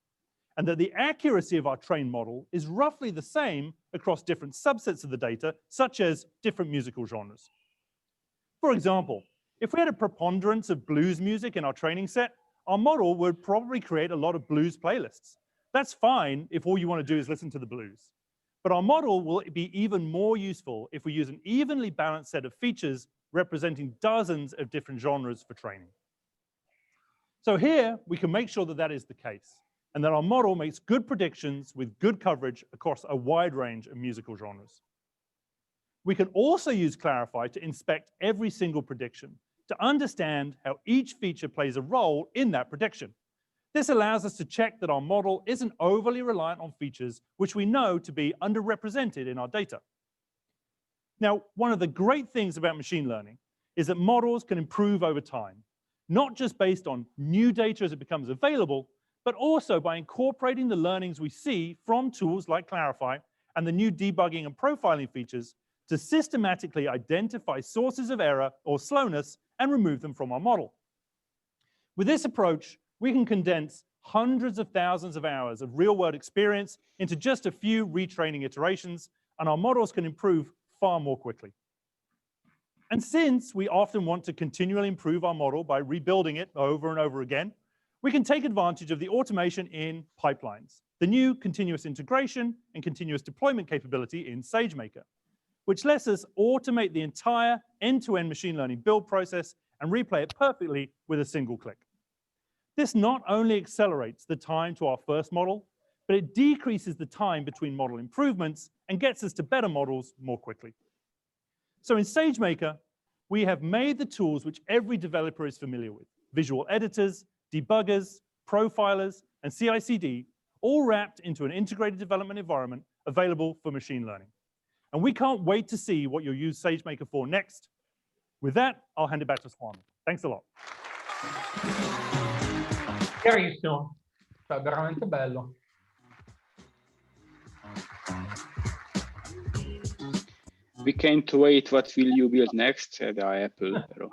and that the accuracy of our trained model is roughly the same across different subsets of the data, such as different musical genres. For example, if we had a preponderance of blues music in our training set, our model would probably create a lot of blues playlists. That's fine if all you want to do is listen to the blues. But our model will be even more useful if we use an evenly balanced set of features representing dozens of different genres for training. So here, we can make sure that that is the case, and that our model makes good predictions with good coverage across a wide range of musical genres. We can also use Clarify to inspect every single prediction, to understand how each feature plays a role in that prediction. This allows us to check that our model isn't overly reliant on features which we know to be underrepresented in our data. Now, one of the great things about machine learning is that models can improve over time, not just based on new data as it becomes available, but also by incorporating the learnings we see from tools like Clarify and the new debugging and profiling features to systematically identify sources of error or slowness and remove them from our model. With this approach, we can condense hundreds of thousands of hours of real-world experience into just a few retraining iterations, and our models can improve far more quickly. And since we often want to continually improve our model by rebuilding it over and over again, we can take advantage of the automation in pipelines, the new continuous integration and continuous deployment capability in Sagemaker, which lets us automate the entire end-to-end machine learning build process and replay it perfectly with a single click. This not only accelerates the time to our first model, but it decreases the time between model improvements and gets us to better models more quickly. So in Sagemaker, we have made the tools which every developer is familiar with: visual editors, debuggers, profilers, and CI/CD, all wrapped into an integrated development environment available for machine learning. And we can't wait to see what you'll use Sagemaker for next. With that, I'll hand it back to Swami. Thanks a lot. Chiarissimo, cioè veramente bello. We can't wait what will you build next da Apple. Però.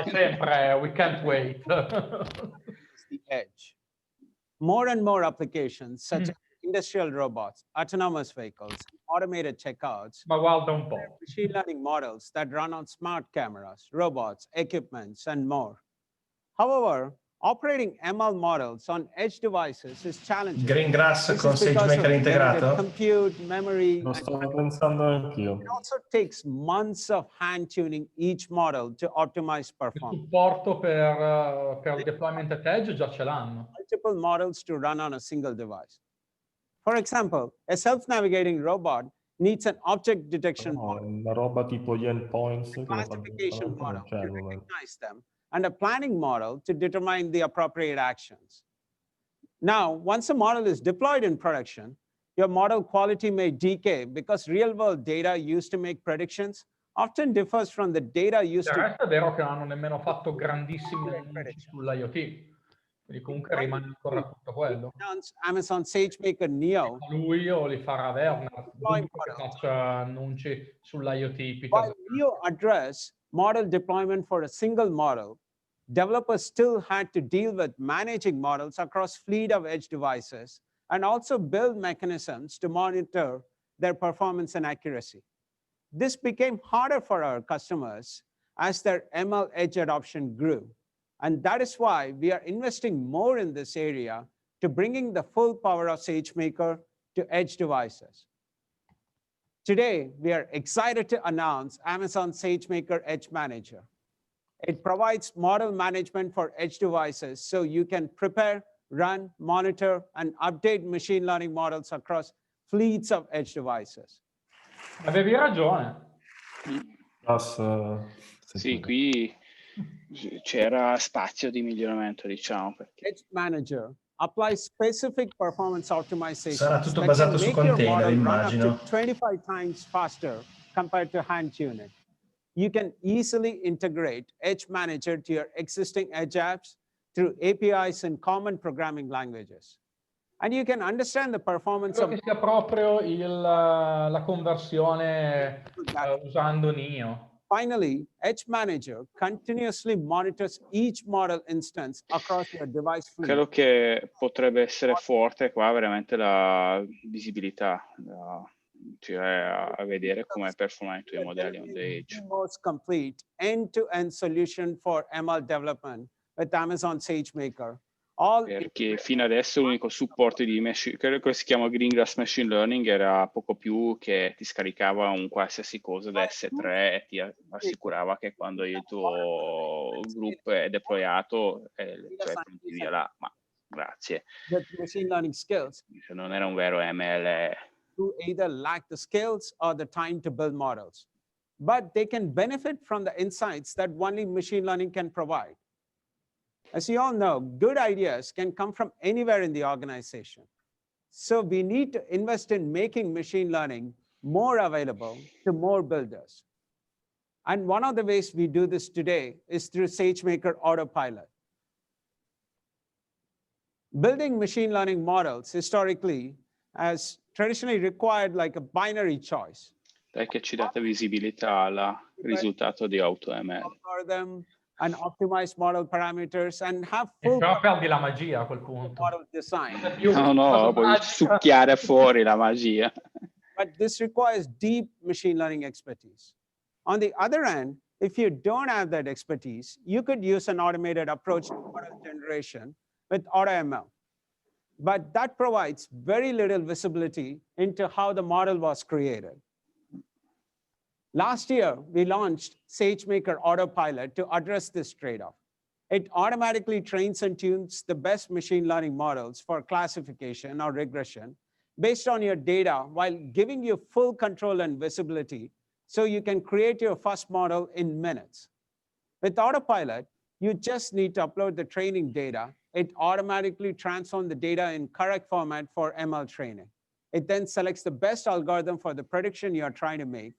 Sempre, we can't wait. The edge. More and more applications such as industrial robots, autonomous vehicles, automated checkouts, Ma guarda un po'. machine learning models that run on smart cameras, robots, equipments, and more. However, operating ML models on edge devices is challenging. Green Grass con Sagemaker integrato? Compute, memory, Lo stavo pensando anch'io. it also takes months of hand-tuning each model to optimize performance. Il supporto per il deployment at edge già ce l'hanno. Multiple models to run on a single device. For example, a self-navigating robot needs an object detection model, una roba tipo gli endpoints, classification model to recognize them, and a planning model to determine the appropriate actions. Now, once a model is deployed in production, your model quality may decay because real-world data used to make predictions often differs from the data used to... Il resto è vero che non hanno nemmeno fatto grandissimi annunci sull'IoT. Quindi comunque rimane ancora tutto quello. Amazon SageMaker Neo. Lui o li farà Werner, che faccia annunci sull'IoT. While Neo address model deployment for a single model, developers still had to deal with managing models across fleet of edge devices and also build mechanisms to monitor their performance and accuracy. This became harder for our customers as their ML edge adoption grew. And that is why we are investing more in this area to bringing the full power of SageMaker to edge devices. Today, we are excited to announce Amazon SageMaker Edge Manager. It provides model management for edge devices so you can prepare, run, monitor, and update machine learning models across fleets of edge devices. Avevi ragione. Sì, qui c'era spazio di miglioramento, diciamo. Perché... Edge Manager applies specific performance optimization. Sarà tutto basato su container, immagino. 25 times faster compared to hand tuning. You can easily integrate Edge Manager to your existing Edge apps through APIs and common programming languages. And you can understand the performance Credo che sia proprio la conversione usando Neo. Finally, Edge Manager continuously monitors each model instance across your device fleet. Credo che potrebbe essere forte qua veramente la visibilità, cioè a vedere come performano i tuoi modelli on the edge. The most complete end-to-end solution for ML development with Amazon SageMaker. Perché fino adesso l'unico supporto di credo che si chiama Greengrass Machine Learning era poco più che ti scaricava un qualsiasi cosa da S3 e ti assicurava che quando il tuo gruppo è deployato, cioè punti via là, ma grazie. Machine learning skills. Non era un vero ML. Who either lack the skills or the time to build models, but they can benefit from the insights that only machine learning can provide. As you all know, good ideas can come from anywhere in the organization. So we need to invest in making machine learning more available to more builders. And one of the ways we do this today is through Sagemaker Autopilot. Building machine learning models historically has traditionally required like a binary choice. Dai che ci date visibilità al risultato di AutoML. And optimize model parameters and have full però perdi la magia a quel punto. Model design. No, puoi succhiare fuori la magia. But this requires deep machine learning expertise. On the other hand, if you don't have that expertise, you could use an automated approach to model generation with AutoML. But that provides very little visibility into how the model was created. Last year, we launched Sagemaker Autopilot to address this trade-off. It automatically trains and tunes the best machine learning models for classification or regression based on your data while giving you full control and visibility so you can create your first model in minutes. With Autopilot, you just need to upload the training data. It automatically transforms the data in correct format for ML training. It then selects the best algorithm for the prediction you're trying to make,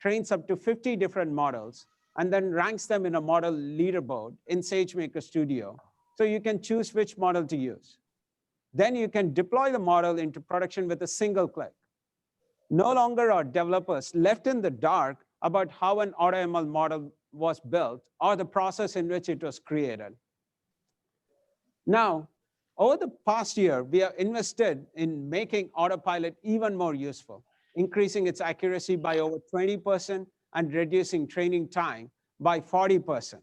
trains up to 50 different models, and then ranks them in a model leaderboard in SageMaker Studio, so you can choose which model to use. Then you can deploy the model into production with a single click. No longer are developers left in the dark about how an AutoML model was built or the process in which it was created. Now, over the past year, we have invested in making Autopilot even more useful, increasing its accuracy by over 20% and reducing training time by 40%.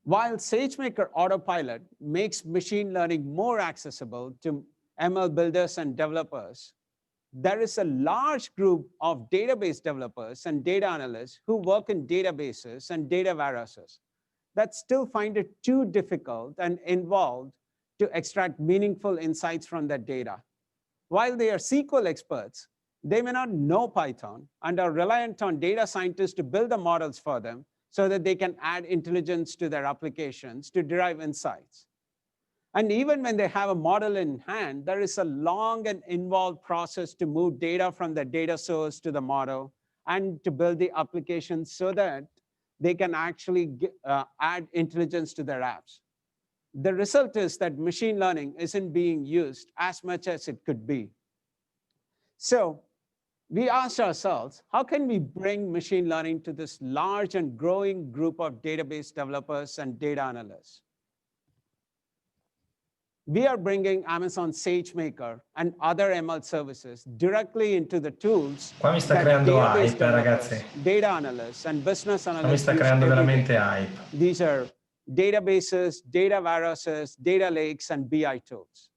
While SageMaker Autopilot makes machine learning more accessible to ML builders and developers, there is a large group of database developers and data analysts who work in databases and data warehouses that still find it too difficult and involved to extract meaningful insights from that data. While they are SQL experts, they may not know Python and are reliant on data scientists to build the models for them so that they can add intelligence to their applications to derive insights. And even when they have a model in hand, there is a long and involved process to move data from the data source to the model and to build the application so that they can actually add intelligence to their apps. The result is that machine learning isn't being used as much as it could be. So we asked ourselves, how can we bring machine learning to this large and growing group of database developers and data analysts? We are bringing Amazon SageMaker and other ML services directly into the tools Qua mi sta creando hype, ragazzi. Data analysts and business analysts. Mi sta creando veramente hype. These are databases, data warehouses, data lakes, and BI tools.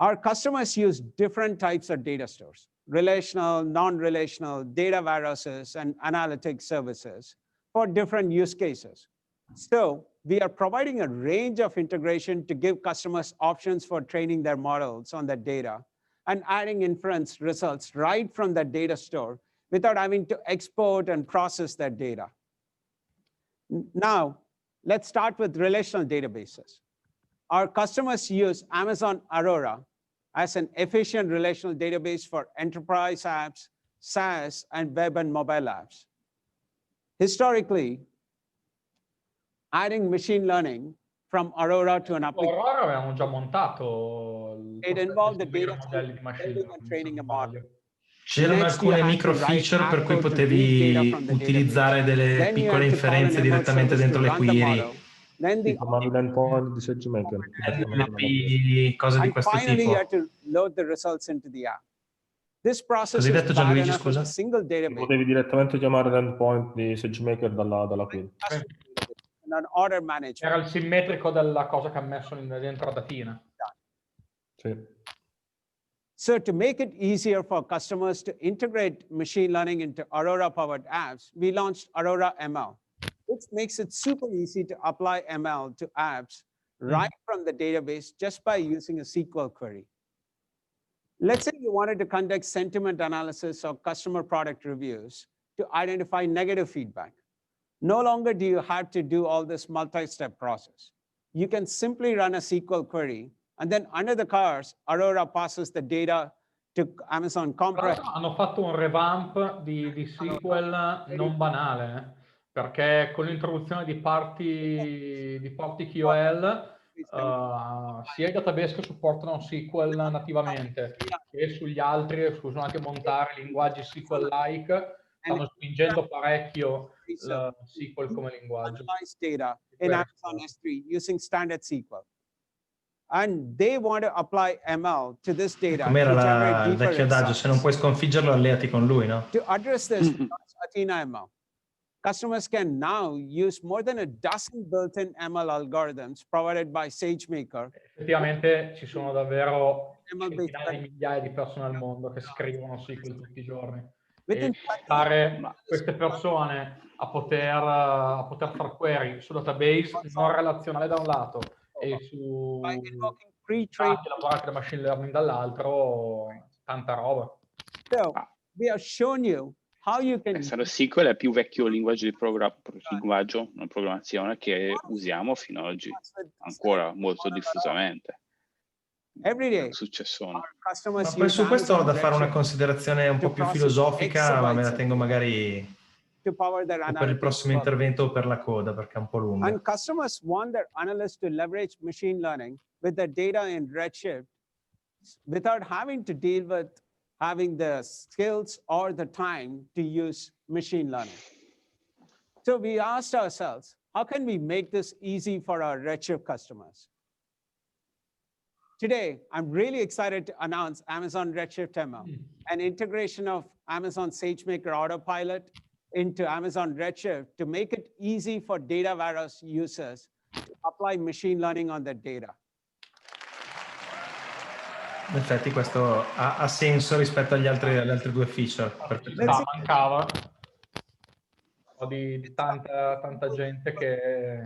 Our customers use different types of data stores: relational, non-relational, data warehouses, and analytics services for different use cases. So we are providing a range of integration to give customers options for training their models on that data and adding inference results right from that data store without having to export and process that data. Now, let's start with relational databases. Our customers use Amazon Aurora as an efficient relational database for enterprise apps, SaaS, and web and mobile apps. Historically, adding machine learning from Aurora to an application. Aurora avevamo già montato It involved the data modelli di machine building and training a model. C'erano alcune micro feature per cui potevi utilizzare delle piccole inferenze direttamente dentro le query. Sì, chiamavi l'endpoint di Sagemaker. Cose di questo tipo. Cosa hai detto Gianluigi, scusa? Potevi direttamente chiamare l'endpoint di Sagemaker dalla query. Era il simmetrico della cosa che ha messo dentro la datina. Sì. So to make it easier for customers to integrate machine learning into Aurora-powered apps, we launched Aurora ML, which makes it super easy to apply ML to apps right from the database just by using a SQL query. Let's say you wanted to conduct sentiment analysis of customer product reviews to identify negative feedback. No longer do you have to do all this multi-step process. You can simply run a SQL query, and then under the cars, Aurora passes the data to Amazon Compress. Hanno fatto un revamp di SQL non banale, perché con l'introduzione di parti QL, sia i database che supportano SQL nativamente, che sugli altri che usano anche montare linguaggi SQL-like, stanno spingendo parecchio il SQL come linguaggio. Data in Amazon S3 using standard SQL. And they want to apply ML to this data. Com'era il vecchio adagio? Se non puoi sconfiggerlo, alleati con lui, no? To address this, Athena ML. Customers can now use more than a dozen built-in ML algorithms provided by Sagemaker. Effettivamente ci sono davvero centinaia di migliaia di persone al mondo che scrivono SQL tutti i giorni. E portare queste persone a poter fare query su database non relazionale da un lato e su dati elaborati da machine learning dall'altro, tanta roba. So, we have shown you how you can... SQL è il più vecchio linguaggio di una programmazione che usiamo fino ad oggi, ancora molto diffusamente. È un successone. Ma poi su questo ho da fare una considerazione un po' più filosofica, ma me la tengo magari per il prossimo intervento o per la coda, perché è un po' lunga. And customers want their analysts to leverage machine learning with their data in Redshift without having to deal with having the skills or the time to use machine learning. So we asked ourselves, how can we make this easy for our Redshift customers? Today, I'm really excited to announce Amazon Redshift ML, an integration of Amazon Sagemaker Autopilot into Amazon Redshift to make it easy for data warehouse users to apply machine learning on their data. In effetti questo ha senso rispetto alle altre due feature. Mancava di tanta gente che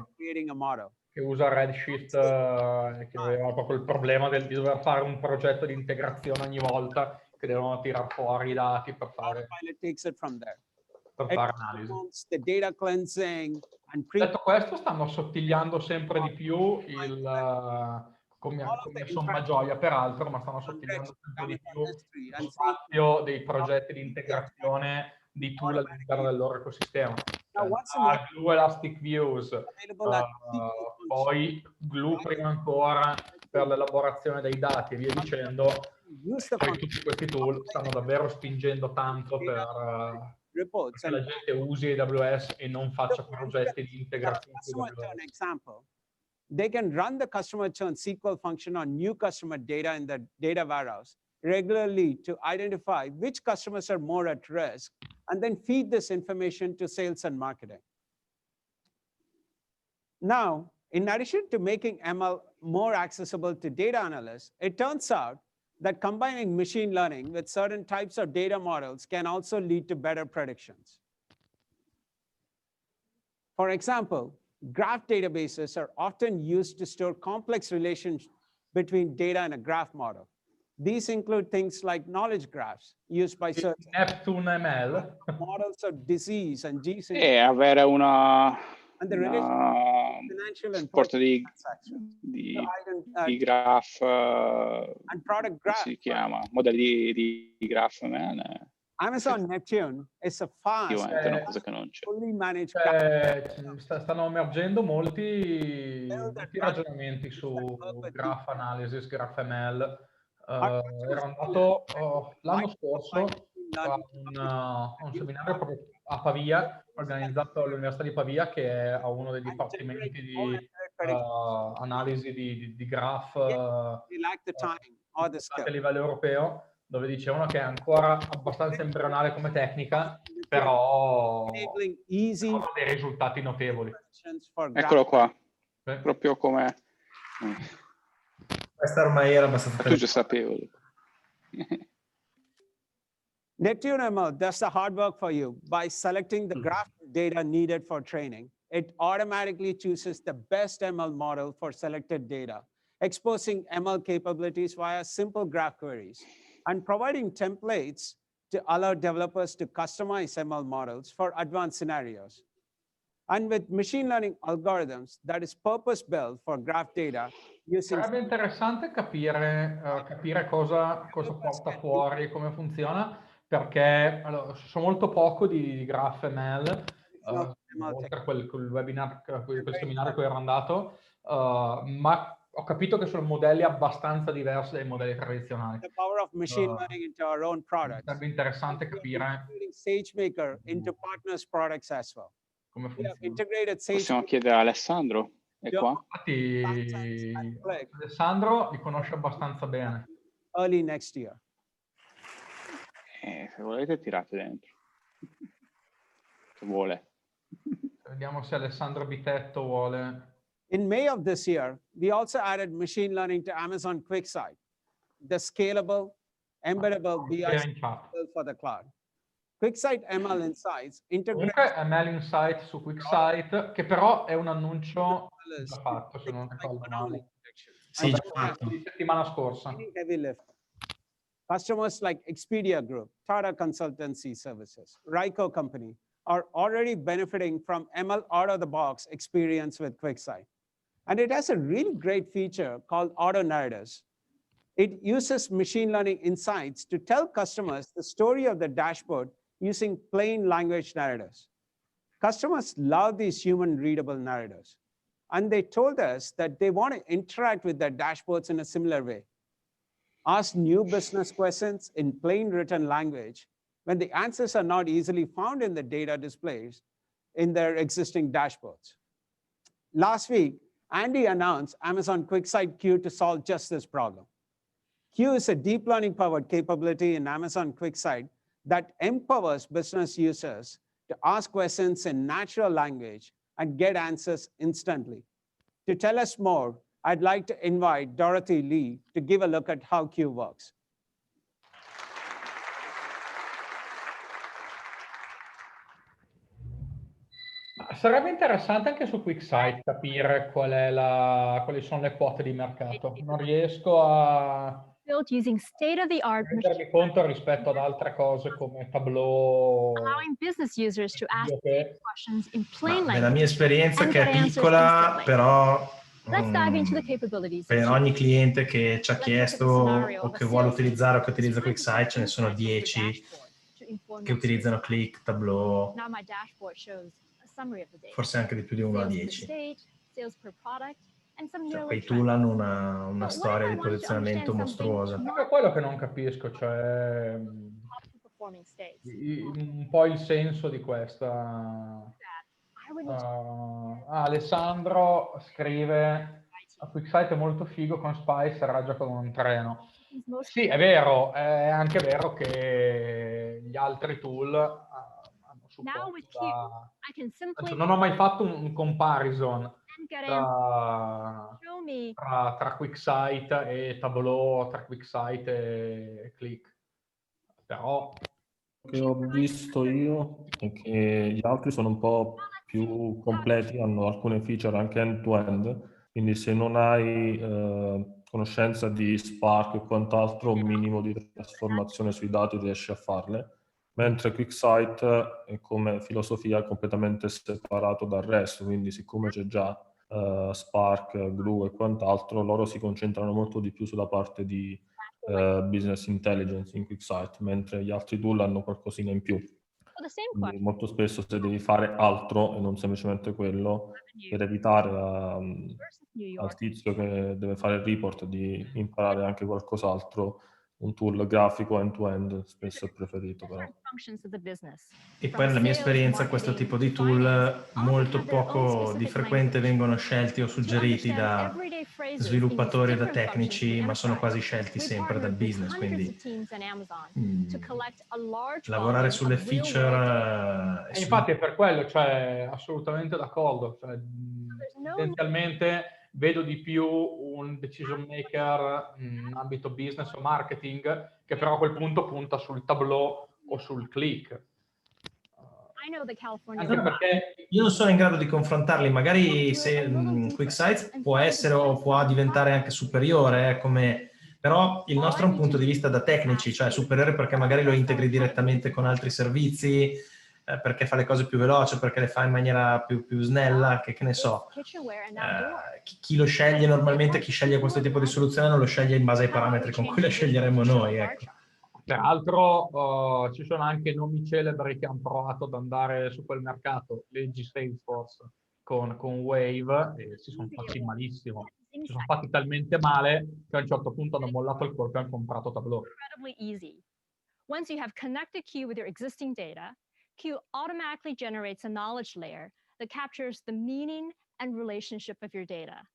usa Redshift e che aveva proprio il problema di dover fare un progetto di integrazione ogni volta che devono tirare fuori i dati per fare analisi. Detto questo, stanno assottigliando sempre di più come somma gioia peraltro, ma stanno assottigliando sempre di più lo spazio dei progetti di integrazione di tool all'interno del loro ecosistema. Glue Elastic Views, poi Glue prima ancora per l'elaborazione dei dati e via dicendo. Poi tutti questi tool stanno davvero spingendo tanto perché la gente usi AWS e non faccia progetti di integrazione su AWS. They can run the customer churn SQL function on new customer data in the data warehouse regularly to identify which customers are more at risk, and then feed this information to sales and marketing. Now, in addition to making ML more accessible to data analysts, it turns out that combining machine learning with certain types of data models can also lead to better predictions. For example, graph databases are often used to store complex relations between data in a graph model. These include things like knowledge graphs used by certain Neptune ML models of disease and gene. E avere una supporto di graph, si chiama modelli di graph ML. Amazon Neptune is a fast, una cosa che non c'è. fully managed stanno emergendo molti ragionamenti su graph analysis, graph ML. Ero andato l'anno scorso un seminario proprio a Pavia, organizzato all'Università di Pavia, che ha uno dei dipartimenti di analisi di graph a livello europeo, dove dicevano che è ancora abbastanza embrionale come tecnica, però ha dei risultati notevoli. Eccolo qua, proprio come... Questa ormai era abbastanza... Tu già sapevi. Neptune ML does the hard work for you by selecting the graph data needed for training. It automatically chooses the best ML model for selected data, exposing ML capabilities via simple graph queries, and providing templates to allow developers to customize ML models for advanced scenarios. And with machine learning algorithms that is purpose-built for graph data using... Sarebbe interessante capire cosa porta fuori, come funziona, perché allora, so molto poco di graph ML, oltre a quel webinar, quel seminario a cui ero andato, ma ho capito che sono modelli abbastanza diversi dai modelli tradizionali. The power of machine learning into our own products. Sarebbe interessante capire Sagemaker into partners products as well. Come funziona. Possiamo chiedere a Alessandro, è qua? Infatti Alessandro li conosce abbastanza bene. Early next year. Se volete tirate dentro. Se vuole. Vediamo se Alessandro Bitetto vuole. In May of this year, we also added machine learning to Amazon QuickSight, the scalable, embeddable BI for the cloud. QuickSight ML Insights integrate... Comunque ML Insight su QuickSight, che però è un annuncio già fatto, se non ricordo male. Sì, già fatto. Di settimana scorsa. Customers like Expedia Group, Tata Consultancy Services, Ryco Company are already benefiting from ML out-of-the-box experience with QuickSight. And it has a really great feature called Auto Narratives. It uses machine learning insights to tell customers the story of the dashboard using plain language narratives. Customers love these human-readable narratives. And they told us that they want to interact with their dashboards in a similar way. Ask new business questions in plain written language when the answers are not easily found in the data displays in their existing dashboards. Last week, Andy announced Amazon QuickSight Q to solve just this problem. Q is a deep learning powered capability in Amazon QuickSight that empowers business users to ask questions in natural language and get answers instantly. To tell us more, I'd like to invite Dorothy Lee to give a look at how Q works. Sarebbe interessante anche su QuickSight capire quali sono le quote di mercato. Non riesco a rendermi conto rispetto ad altre cose come Tableau. Nella mia esperienza, che è piccola, però per ogni cliente che ci ha chiesto o che vuole utilizzare o che utilizza QuickSight, ce ne sono 10 che utilizzano Click, Tableau, forse anche di più di 1 a 10. Cioè, quei tool hanno una storia di posizionamento mostruosa. È quello che non capisco, cioè un po' il senso di questa. Alessandro scrive: QuickSight è molto figo, con Spice raggia come un treno. Sì, è vero, è anche vero che gli altri tool hanno supporto non ho mai fatto un comparison tra QuickSight e Tableau, tra QuickSight e Click, però che ho visto io è che gli altri sono un po' più completi, hanno alcune feature anche end-to-end, quindi se non hai conoscenza di Spark e quant'altro, un minimo di trasformazione sui dati riesci a farle, mentre QuickSight come filosofia è completamente separato dal resto, quindi siccome c'è già Spark, Glue e quant'altro, loro si concentrano molto di più sulla parte di business intelligence in QuickSight, mentre gli altri tool hanno qualcosina in più. Quindi molto spesso se devi fare altro e non semplicemente quello, per evitare al tizio che deve fare il report di imparare anche qualcos'altro, un tool grafico end-to-end spesso è preferito però. E poi nella mia esperienza questo tipo di tool molto poco di frequente vengono scelti o suggeriti da sviluppatori o da tecnici, ma sono quasi scelti sempre dal business, quindi lavorare sulle feature E infatti è per quello, cioè assolutamente d'accordo, cioè, tendenzialmente vedo di più un decision maker in ambito business o marketing che però a quel punto punta sul tableau o sul click. Anche perché io non sono in grado di confrontarli, magari se QuickSight può essere o può diventare anche superiore, però il nostro è un punto di vista da tecnici, cioè superiore perché magari lo integri direttamente con altri servizi, perché fa le cose più veloce, perché le fa in maniera più snella, che ne so. Chi lo sceglie normalmente, chi sceglie questo tipo di soluzione non lo sceglie in base ai parametri con cui la sceglieremo noi, ecco. Peraltro ci sono anche nomi celebri che hanno provato ad andare su quel mercato, leggi Salesforce con Wave, e si sono fatti malissimo. Si sono fatti talmente male che a un certo punto hanno mollato il colpo e hanno comprato Tableau. Once you have connected Q with your existing data, Q automatically generates a knowledge layer that captures the meaning and relationship of your data,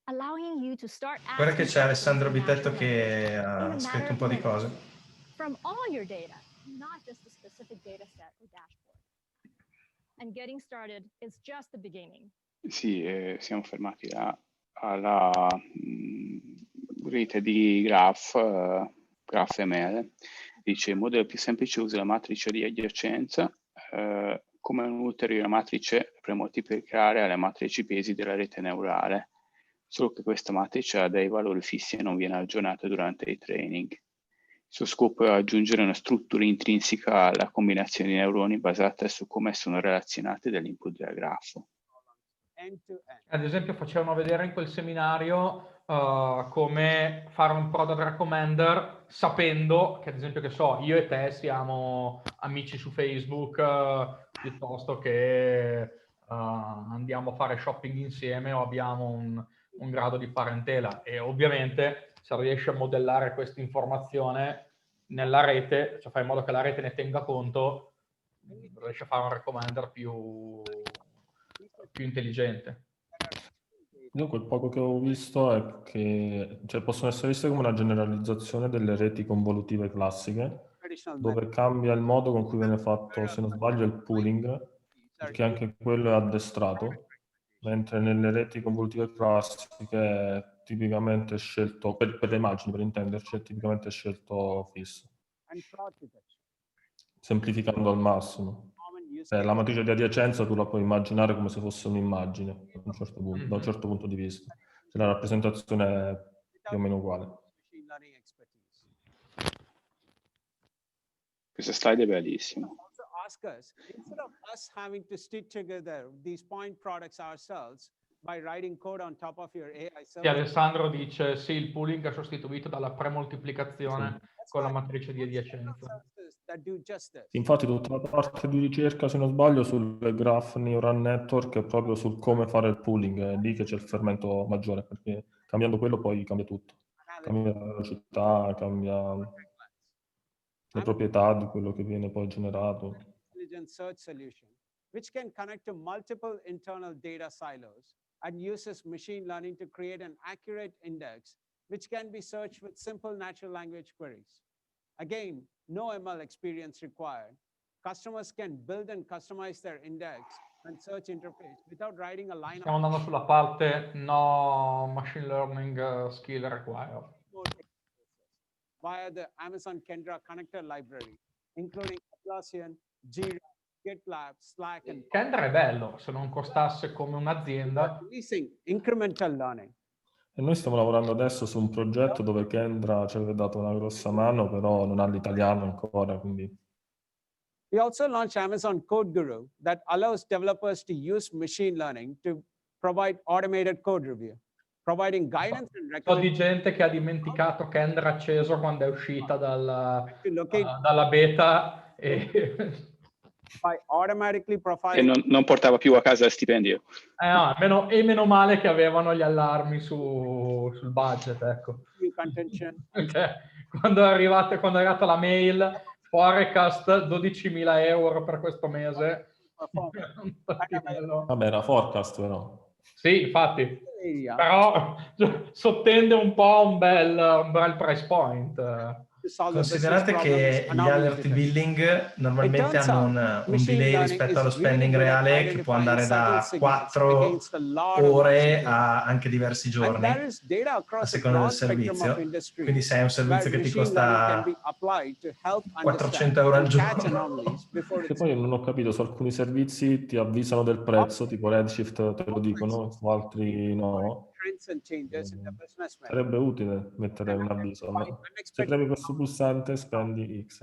allowing you to start asking. Guarda che c'è Alessandro Bitetto che ha scritto un po' di cose. From all your data, not just a specific data set or dashboard. And getting started is just the beginning. Sì, siamo fermati alla rete di graph ML. Dice: il modello più semplice usa la matrice di adiacenza come un'ulteriore matrice per moltiplicare alle matrici pesi della rete neurale, solo che questa matrice ha dei valori fissi e non viene aggiornata durante il training. Il suo scopo è aggiungere una struttura intrinseca alla combinazione di neuroni basata su come sono relazionati dall'input del grafo. Ad esempio facevano vedere in quel seminario come fare un product recommender sapendo che, ad esempio, che so, io e te siamo amici su Facebook piuttosto che andiamo a fare shopping insieme o abbiamo un grado di parentela, e ovviamente se riesci a modellare questa informazione nella rete, cioè fai in modo che la rete ne tenga conto, riesci a fare un recommender più intelligente. Io quel poco che ho visto è che possono essere viste come una generalizzazione delle reti convolutive classiche, dove cambia il modo con cui viene fatto, se non sbaglio, il pooling, perché anche quello è addestrato, mentre nelle reti convolutive classiche è tipicamente scelto, per le immagini, per intenderci, è tipicamente scelto fisso, semplificando al massimo. La matrice di adiacenza tu la puoi immaginare come se fosse un'immagine, da un certo punto di vista. Cioè, la rappresentazione è più o meno uguale. Questa slide è bellissima. Instead of us having to stitch together these point products ourselves by writing code on top of your AI service. Sì, Alessandro dice sì, il pooling è sostituito dalla premoltiplicazione con la matrice di adiacenza. Infatti tutta la parte di ricerca, se non sbaglio, sul graph neural network è proprio sul come fare il pooling, è lì che c'è il fermento maggiore, perché cambiando quello poi cambia tutto. Cambia la velocità, cambia le proprietà di quello che viene poi generato. Search solution, which can connect to multiple internal data silos and uses machine learning to create an accurate index, which can be searched with simple natural language queries. Again, no ML experience required. Customers can build and customize their index and search interface without writing a line. Stiamo andando sulla parte no machine learning skill required. Via the Amazon Kendra connector library, including Atlassian, Jira, GitLab, Slack, and Kendra è bello, se non costasse come un'azienda. Incremental learning. E noi stiamo lavorando adesso su un progetto dove Kendra ci aveva dato una grossa mano, però non ha l'italiano ancora, quindi. We also launched Amazon Code Guru that allows developers to use machine learning to provide automated code review, providing guidance and recommendations. So di gente che ha dimenticato Kendra acceso quando è uscita dalla beta e by automatically E profiling. non portava più a casa il stipendio. No, meno male che avevano gli allarmi sul budget, ecco. Contention. quando è arrivata la mail, forecast 12.000 euro per questo mese. Vabbè, era forecast però. Sì, infatti, però sottende un po' un bel price point. Considerate che gli alert billing normalmente hanno un delay rispetto allo spending reale che può andare da 4 ore a anche diversi giorni a seconda del servizio. Quindi se è un servizio che ti costa 400 euro al giorno. Che poi non ho capito, su alcuni servizi ti avvisano del prezzo, tipo Redshift te lo dicono, su altri no. Sarebbe utile mettere un avviso, ma se premi questo pulsante spendi X.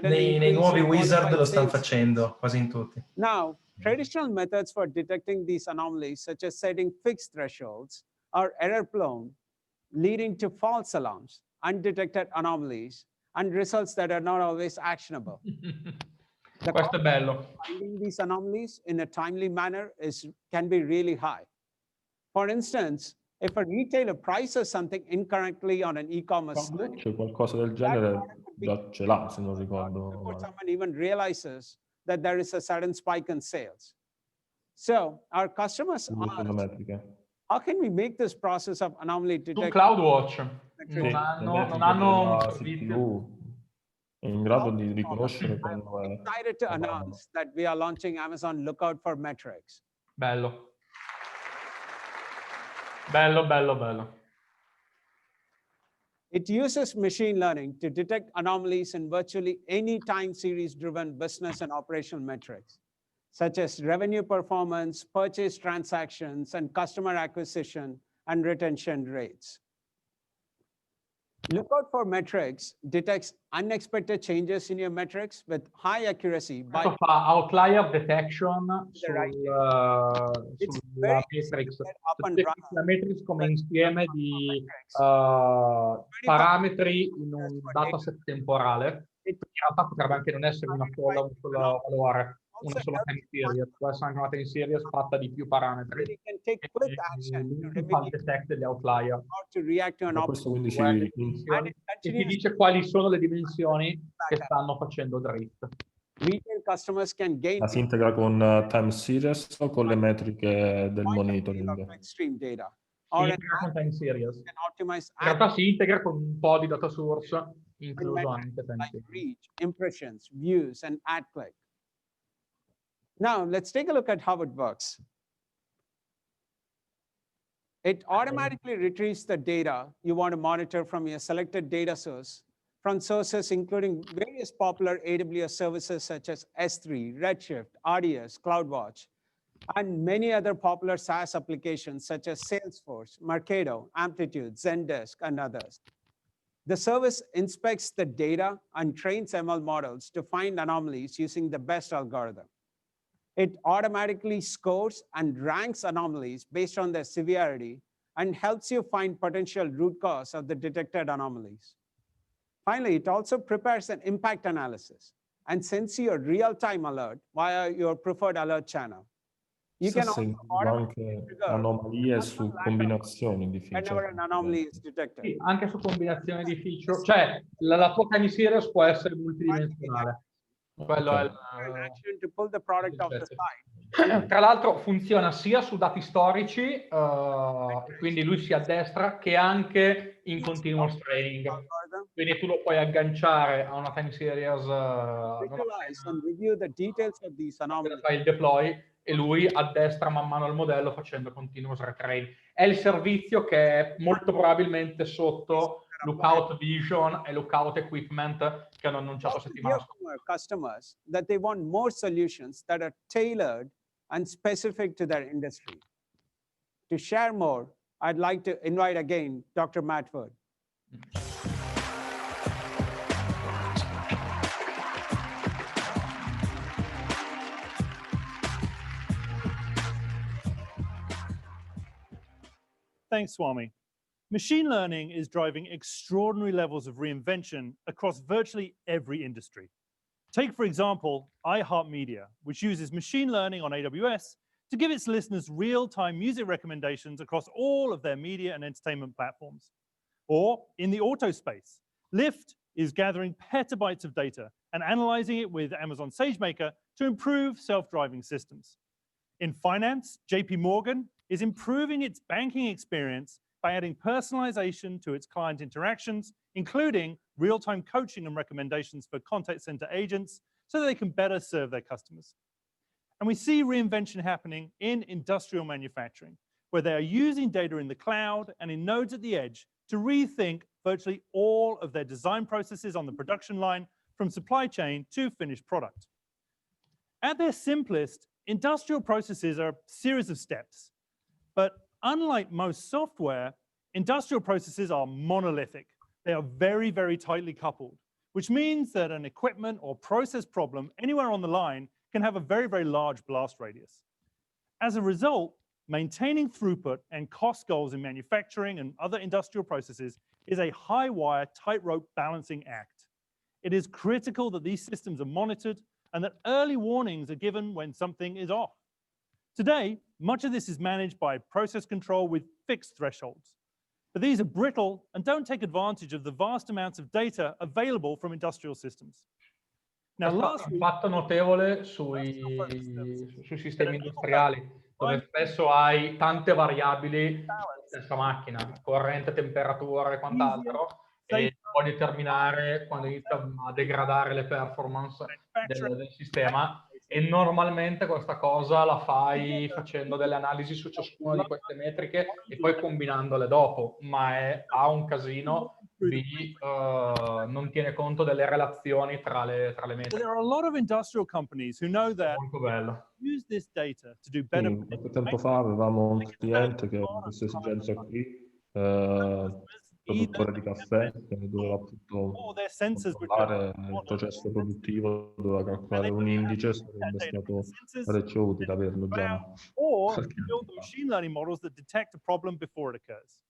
Nei nuovi wizard lo stanno facendo, quasi in tutti. Now, traditional methods for detecting these anomalies, such as setting fixed thresholds, are error-prone, leading to false alarms, undetected anomalies, and results that are not always actionable. Questo è bello. Finding these anomalies in a timely manner can be really high. For instance, if a retailer prices something incorrectly on an e-commerce site, c'è qualcosa del genere già ce l'ha, se non ricordo. Before someone even realizes that there is a sudden spike in sales. So our customers ask, how can we make this process of anomaly Su detection? CloudWatch non hanno un servizio. È in grado di riconoscere quando è. Excited to announce that we are launching Amazon Lookout for Metrics. Bello. Bello. It uses machine learning to detect anomalies in virtually any time series-driven business and operational metrics, such as revenue performance, purchase transactions, and customer acquisition and retention rates. Lookout for Metrics detects unexpected changes in your metrics with high accuracy. Questo fa outlier detection sulla matrix. La matrix come insieme di parametri in un dataset temporale. In realtà potrebbe anche non essere un solo valore, una sola time series, può essere anche una time series fatta di più parametri. E fa il detect degli outlier. Questo quindi e ti dice quali sono le dimensioni che stanno facendo drift. Ma si integra con time series o con le metriche del monitoring? Si integra con time series. In realtà si integra con un po' di data source, incluso anche time series. Impressions, views, and ad click. Now, let's take a look at how it works. It automatically retrieves the data you want to monitor from your selected data source from sources including various popular AWS services such as S3, Redshift, RDS, CloudWatch, and many other popular SaaS applications such as Salesforce, Marketo, Amplitude, Zendesk, and others. The service inspects the data and trains ML models to find anomalies using the best algorithm. It automatically scores and ranks anomalies based on their severity and helps you find potential root cause of the detected anomalies. Finally, it also prepares an impact analysis and sends you a real-time alert via your preferred alert channel. You can also anche anomalie su combinazioni di feature. Whenever an anomaly is detected. Sì, anche su combinazioni di feature, cioè la tua time series può essere multidimensionale. Quello è Tra l'altro funziona sia su dati storici, quindi lui si addestra, che anche in continuous training. Quindi tu lo puoi agganciare a una time series, fai il deploy e lui addestra man mano il modello facendo continuous retrain. È il servizio che è molto probabilmente sotto Lookout Vision e Lookout Equipment che hanno annunciato settimana scorsa. Customers that they want more solutions that are tailored and specific to their industry. To share more, I'd like to invite again Dr. Matford. Thanks, Swami. Machine learning is driving extraordinary levels of reinvention across virtually every industry. Take, for example, iHeartMedia, which uses machine learning on AWS to give its listeners real-time music recommendations across all of their media and entertainment platforms. Or in the auto space, Lyft is gathering petabytes of data and analyzing it with Amazon SageMaker to improve self-driving systems. In finance, JP Morgan is improving its banking experience by adding personalization to its client interactions, including real-time coaching and recommendations for contact center agents so that they can better serve their customers. And we see reinvention happening in industrial manufacturing, where they are using data in the cloud and in nodes at the edge to rethink virtually all of their design processes on the production line, from supply chain to finished product. At their simplest, industrial processes are a series of steps. But unlike most software, industrial processes are monolithic. They are very, very tightly coupled, which means that an equipment or process problem anywhere on the line can have a very, very large blast radius. As a result, maintaining throughput and cost goals in manufacturing and other industrial processes is a high-wire, tightrope balancing act. It is critical that these systems are monitored and that early warnings are given when something is off. Today, much of this is managed by process control with fixed thresholds. But these are brittle and don't take advantage of the vast amounts of data available from industrial systems. Now, Questo è un fatto notevole sui sistemi industriali, dove spesso hai tante variabili nella stessa macchina, corrente, temperatura e quant'altro, e puoi determinare quando inizia a degradare le performance del sistema. E normalmente questa cosa la fai facendo delle analisi su ciascuna di queste metriche e poi combinandole dopo, ma ha un casino non tiene conto delle relazioni tra le metriche. There are a lot of industrial companies who know that Molto bello. use this data to do better. Sì, qualche tempo fa avevamo un cliente che aveva questa esigenza qui, produttore di caffè, che doveva appunto controllare il processo produttivo, doveva calcolare un indice, sarebbe stato parecchio utile averlo già. Or build machine learning models that detect a problem before it occurs.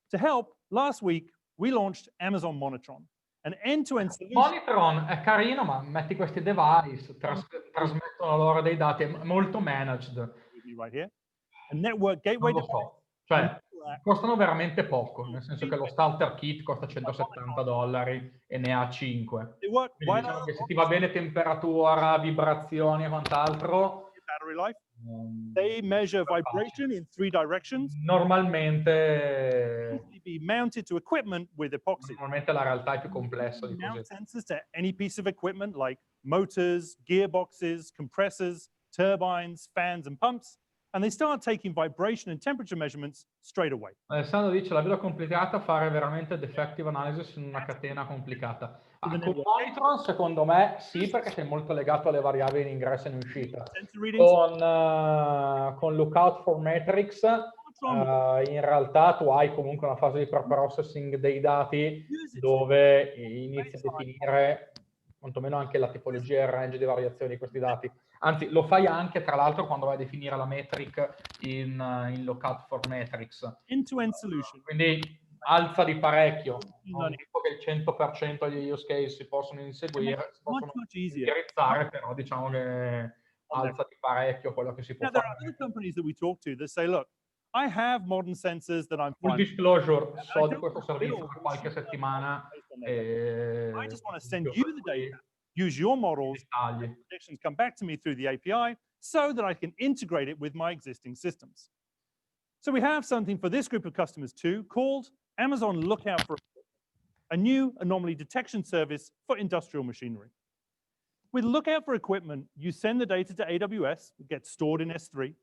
To help, last week we launched Amazon Monitron, an end-to-end solution. Monitron è carino, ma metti questi device, trasmettono loro dei dati, è molto managed. Right here. A network gateway. Non lo so. Cioè, costano veramente poco, nel senso che lo starter kit costa $170 e ne ha 5. Quindi diciamo che se ti va bene temperatura, vibrazioni e quant'altro, they measure vibration in 3 directions. Normalmente be mounted to equipment with epoxy. Normalmente la realtà è più complessa di Mount così. sensors to any piece of equipment like motors, gearboxes, compressors, turbines, fans and pumps. And they start taking vibration and temperature measurements straight away. Alessandro dice la vedo complicata fare veramente defective analysis in una catena complicata. Con Monitron secondo me sì, perché sei molto legato alle variabili in ingresso e in uscita. Con Lookout for Metrics in realtà tu hai comunque una fase di pre-processing dei dati dove inizi a definire quantomeno anche la tipologia e il range di variazioni di questi dati. Anzi, lo fai anche, tra l'altro, quando vai a definire la metric in Lookout for Metrics. End-to-end solution. Quindi alza di parecchio. Non dico che il 100% degli use case si possono inseguire, si possono indirizzare, però diciamo che alza di parecchio quello che si può fare. There are other companies that we talk to that say, look, I have modern sensors that I'm Full disclosure, so di questo servizio da qualche settimana. I just want to send you the data, use your models, predictions come back to me through the API so that I can integrate it with my existing systems. So we have something for this group of customers too, called Amazon Lookout for a new anomaly detection service for industrial machinery. With Lookout for Equipment, you send the data to AWS, it gets stored in S3.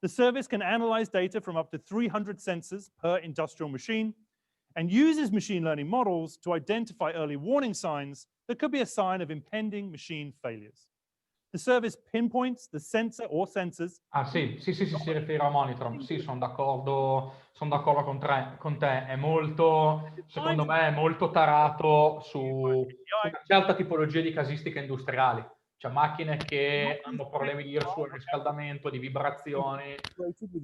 The service can analyze data from up to 300 sensors per industrial machine and uses machine learning models to identify early warning signs that could be a sign of impending machine failures. The service pinpoints the sensor or sensors. Ah sì, si riferisce a Monitron. Sì, sono d'accordo con te. È molto, secondo me, è molto tarato su una certa tipologia di casistiche industriali. Cioè macchine che hanno problemi di riscaldamento, di vibrazioni,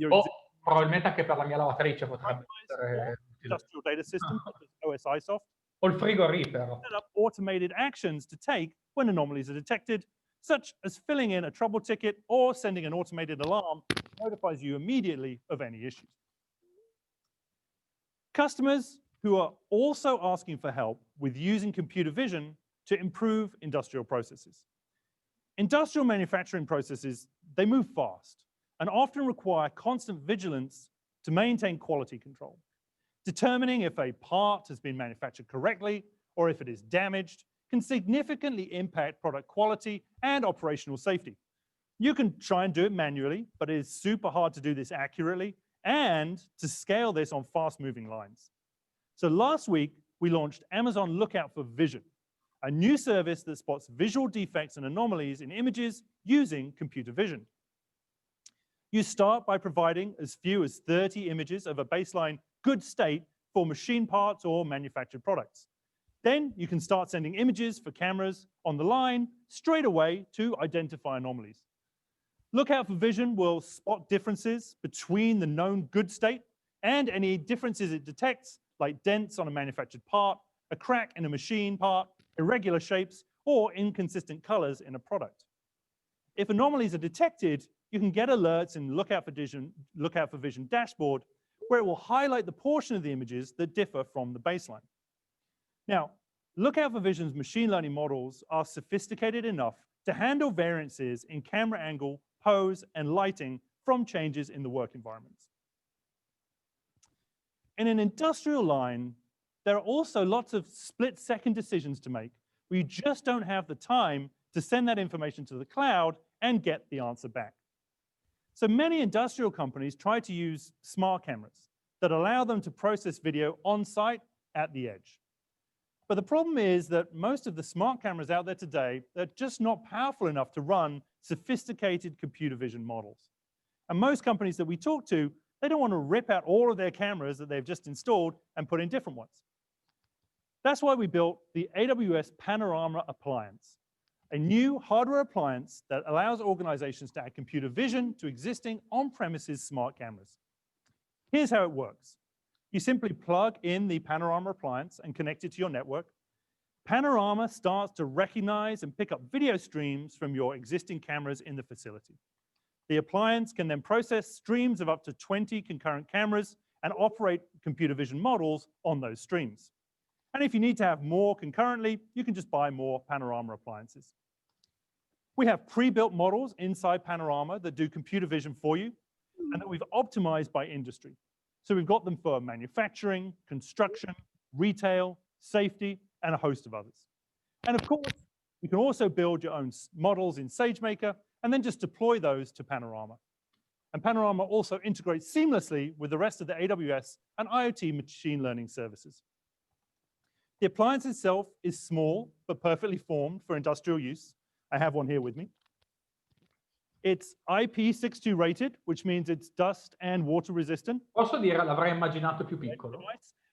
o probabilmente anche per la mia lavatrice potrebbe essere industrial data system, OSI soft. O il frigorifero. Set up automated actions to take when anomalies are detected, such as filling in a trouble ticket or sending an automated alarm that notifies you immediately of any issues. Customers who are also asking for help with using computer vision to improve industrial processes. Industrial manufacturing processes, they move fast and often require constant vigilance to maintain quality control. Determining if a part has been manufactured correctly or if it is damaged can significantly impact product quality and operational safety. You can try and do it manually, but it is super hard to do this accurately and to scale this on fast-moving lines. So last week, we launched Amazon Lookout for Vision, a new service that spots visual defects and anomalies in images using computer vision. You start by providing as few as 30 images of a baseline good state for machine parts or manufactured products. Then you can start sending images for cameras on the line straight away to identify anomalies. Lookout for Vision will spot differences between the known good state and any differences it detects, like dents on a manufactured part, a crack in a machine part, irregular shapes, or inconsistent colors in a product. If anomalies are detected, you can get alerts in Lookout for Vision dashboard, where it will highlight the portion of the images that differ from the baseline. Now, Lookout for Vision's machine learning models are sophisticated enough to handle variances in camera angle, pose, and lighting from changes in the work environments. In an industrial line, there are also lots of split-second decisions to make where you just don't have the time to send that information to the cloud and get the answer back. So many industrial companies try to use smart cameras that allow them to process video on-site at the edge. But the problem is that most of the smart cameras out there today are just not powerful enough to run sophisticated computer vision models. And most companies that we talk to, they don't want to rip out all of their cameras that they've just installed and put in different ones. That's why we built the AWS Panorama Appliance, a new hardware appliance that allows organizations to add computer vision to existing on-premises smart cameras. Here's how it works. You simply plug in the Panorama appliance and connect it to your network. Panorama starts to recognize and pick up video streams from your existing cameras in the facility. The appliance can then process streams of up to 20 concurrent cameras and operate computer vision models on those streams. And if you need to have more concurrently, you can just buy more Panorama appliances. We have pre-built models inside Panorama that do computer vision for you and that we've optimized by industry. So we've got them for manufacturing, construction, retail, safety, and a host of others. And of course, you can also build your own models in Sagemaker and then just deploy those to Panorama. And Panorama also integrates seamlessly with the rest of the AWS and IoT machine learning services. The appliance itself is small, but perfectly formed for industrial use. I have one here with me. It's IP62 rated, which means it's dust and water resistant. Posso dire, l'avrei immaginato più piccolo.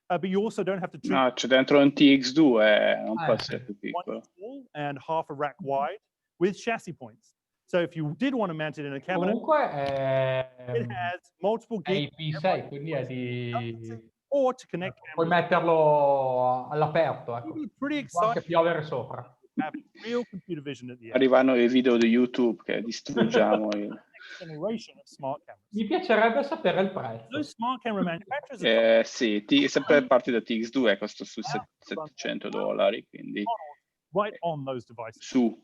But you also don't have to treat. No, c'è dentro un TX2, non può essere più piccolo. And half a rack wide with chassis points. So if you did want to mount it in a cabinet, Comunque it has multiple è IP6, quindi è di... or to connect puoi metterlo all'aperto, ecco. Pretty Può anche exciting. piovere sopra. Real computer vision at the end. Arrivano i video di YouTube che distruggiamo. Generation of smart cameras. Mi piacerebbe sapere il prezzo. Those smart camera manufacturers Sì, sempre parte da TX2 costa su $700, quindi right on those devices. su.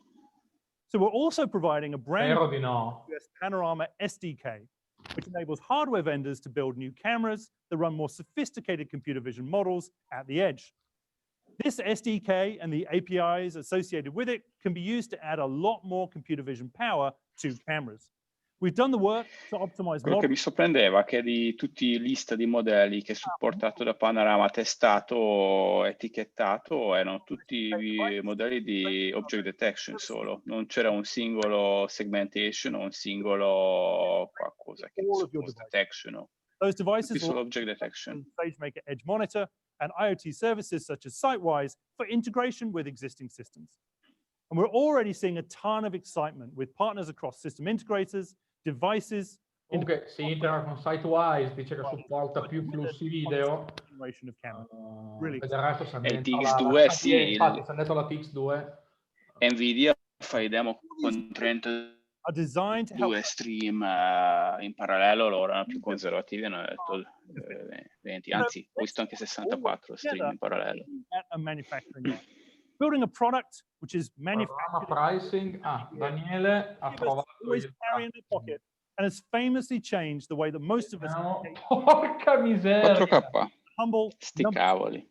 So we're also providing a brand Spero di no. new Panorama SDK, which enables hardware vendors to build new cameras that run more sophisticated computer vision models at the edge. This SDK and the APIs associated with it can be used to add a lot more computer vision power to cameras. We've done the work to optimize Quello che mi sorprendeva è che di tutti lista di modelli che è supportato da Panorama, testato, etichettato, erano tutti modelli di object detection solo. Non c'era un singolo segmentation o un singolo qualcosa che suppose detection. Those devices solo object detection. Sagemaker Edge Monitor and IoT services such as SiteWise for integration with existing systems. And we're already seeing a ton of excitement with partners across system integrators, devices. Comunque si integra con SiteWise, dice che supporta più flussi video. Really. Per il resto si è il TX2 sì. Infatti si è detto la TX2. Nvidia fa i demo con 30 are designed to help due stream in parallelo, loro erano più conservativi, hanno detto 20, anzi ho visto anche 64 stream in parallelo. at a manufacturing line. Building a product which is manufactured Pricing. Daniele ha trovato always carry in their pocket and has famously changed the way that most of us porca miseria. 4K. humble Sti cavoli.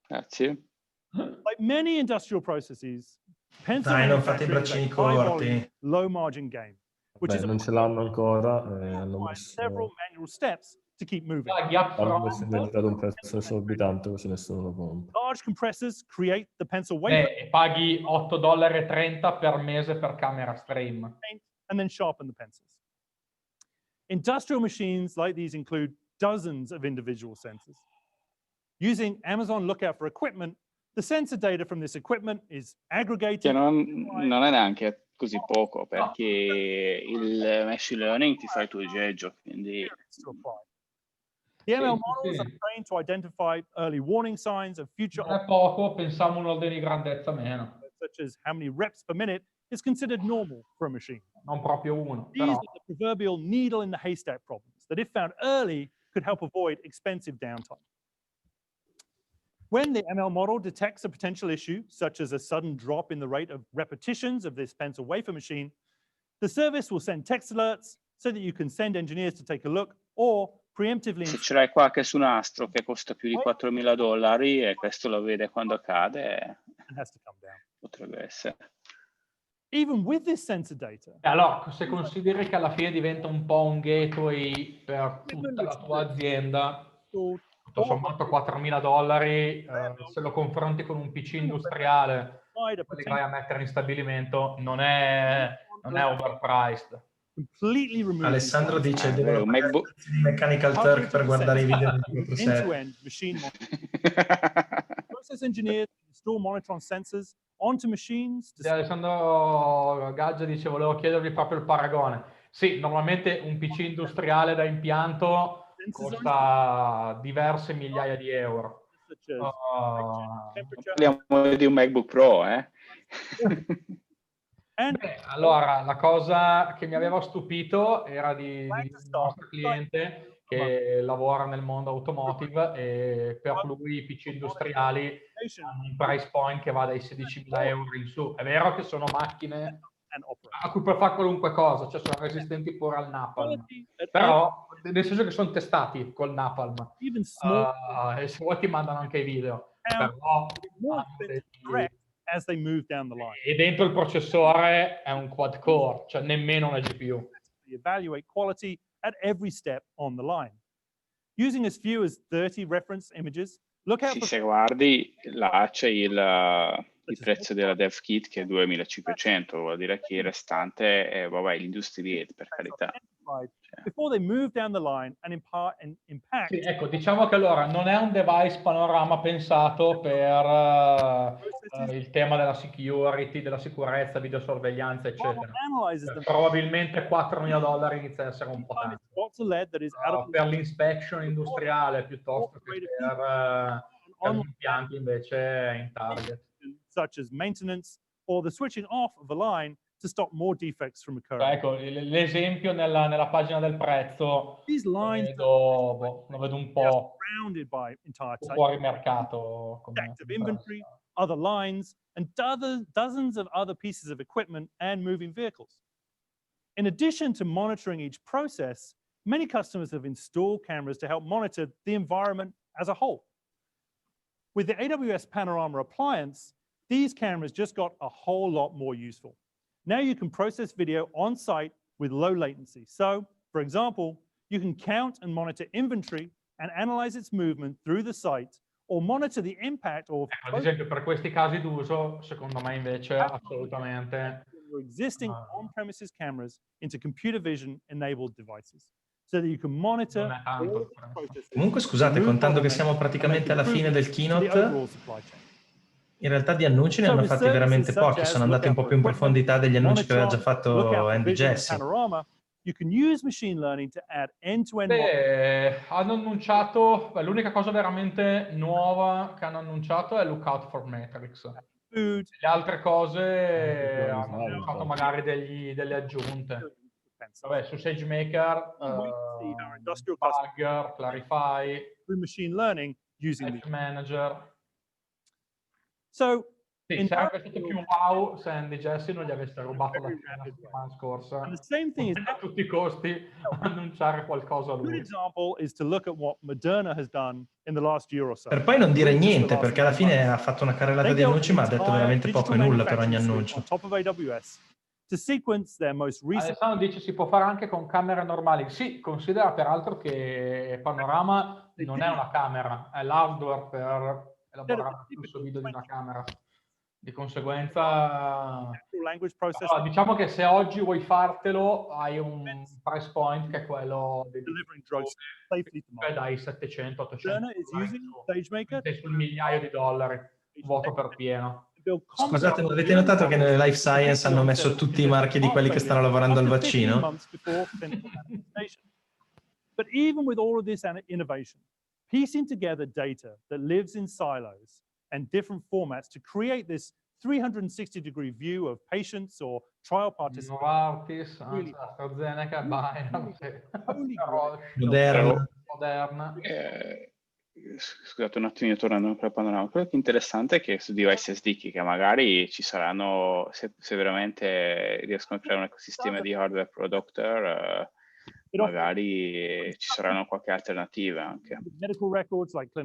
Grazie. like many industrial processes. Pencil Dai, non fate i manufacturing is a braccini high corti. volume, low margin game, which Beh, is non ce l'hanno ancora, hanno requires messo, several manual steps to keep moving. hanno messo in vendita ad un prezzo esorbitante così nessuno lo compra. Large compressors create the pencil wafer E paghi $8,30 per mese per camera stream. and then sharpen the pencils. Industrial machines like these include dozens of individual sensors. Using Amazon Lookout for Equipment, the sensor data from this equipment is aggregated. Che non è neanche così poco, perché il machine learning ti fa il tuo aggeggio, quindi... The ML models are trained to identify early warning signs of future Non è poco, pensiamo un ordine di grandezza meno. such as how many reps per minute is considered normal for a machine. Non proprio uno, These però. are the proverbial needle in the haystack problems that, if found early, could help avoid expensive downtime. When the ML model detects a potential issue, such as a sudden drop in the rate of repetitions of this pencil wafer machine, the service will send text alerts so that you can send engineers to take a look or preemptively. Se ce l'hai qualche su nastro che costa più di $4.000 e questo lo vede quando accade, potrebbe essere. Even with this sensor data. Allora, se consideri che alla fine diventa un po' un gateway per tutta la tua azienda, tutto sommato $4.000, se lo confronti con un PC industriale che vai a mettere in stabilimento, non è overpriced. Alessandro dice devono un MacBook di Mechanical Turk per guardare i video del end-to-end machine process engineers install monitron sensors onto machines. Alessandro Gaggia dice volevo chiedervi proprio il paragone. Sì, normalmente un PC industriale da impianto costa diverse migliaia di euro. Parliamo di un MacBook Pro, eh? Beh, allora, la cosa che mi aveva stupito era di un nostro cliente che lavora nel mondo automotive e per lui i PC industriali hanno un price point che va dai 16.000 euro in su. È vero che sono macchine a cui puoi fare qualunque cosa, cioè sono resistenti pure al napalm, però nel senso che sono testati col napalm e se vuoi ti mandano anche i video, però as they move down the line. E dentro il processore è un quad core, cioè nemmeno una GPU. Evaluate quality at every step on the line. Using as few as 30 reference images, look out for... Se guardi, là c'è il prezzo della dev kit che è 2.500, vuol dire che il restante è l'industria, per carità. Before they move down the line and impact. Sì, ecco, diciamo che allora non è un device panorama pensato per il tema della security, della sicurezza, videosorveglianza, eccetera. Probabilmente $4.000 inizia a essere un po' tanto. Per l'inspection industriale piuttosto che per gli impianti invece è in target. Such as maintenance or the switching off of a line to stop more defects from occurring. Ecco, l'esempio nella pagina del prezzo lo vedo un po' fuori mercato. Active inventory, other lines, and dozens of other pieces of equipment and moving vehicles. In addition to monitoring each process, many customers have installed cameras to help monitor the environment as a whole. With the AWS Panorama Appliance, these cameras just got a whole lot more useful. Now you can process video on site with low latency. So, for example, you can count and monitor inventory and analyze its movement through the site or monitor the impact of... Ad esempio, per questi casi d'uso, secondo me invece assolutamente... existing on-premises cameras into computer vision enabled devices. So that you can monitor... Comunque scusate, contando che siamo praticamente alla fine del keynote, in realtà di annunci ne hanno fatti veramente pochi, sono andati un po' più in profondità degli annunci che aveva già fatto Andy Jassy. Hanno annunciato, l'unica cosa veramente nuova che hanno annunciato è Lookout for Metrics. food. Le altre cose hanno fatto magari delle aggiunte. Vabbè, su SageMaker, Debugger, Clarify, through machine learning using Patch Manager. So, sì, sarebbe stato più wow se Andy Jassy non gli avesse rubato la settimana scorsa. And the same thing is a tutti i costi annunciare qualcosa a a good lui. example is to look at what Moderna has done in the last year or so. Per poi non dire niente, perché alla fine ha fatto una carrellata di annunci, ma ha detto veramente poco e nulla per ogni annuncio. On top of AWS to sequence their most recent. Alessandro dice si può fare anche con camere normali. Sì, considera peraltro che Panorama non è una camera, è l'hardware per elaborare il flusso video di una camera. Di conseguenza, diciamo che se oggi vuoi fartelo hai un price point che è quello dai 700-800 sei sul migliaio di dollari, vuoto per pieno. Scusate, non avete notato che nelle life science hanno messo tutti i marchi di quelli che stanno lavorando al vaccino? But even with all of this innovation, piecing together data that lives in silos and different formats to create this 360-degree view of patients or trial participants. Novartis, AstraZeneca, Moderna. Scusate un attimino, tornando al panorama, quello che è interessante è che su device SDK che magari ci saranno, se veramente riescono a creare un ecosistema di hardware producer, magari ci saranno qualche alternativa anche.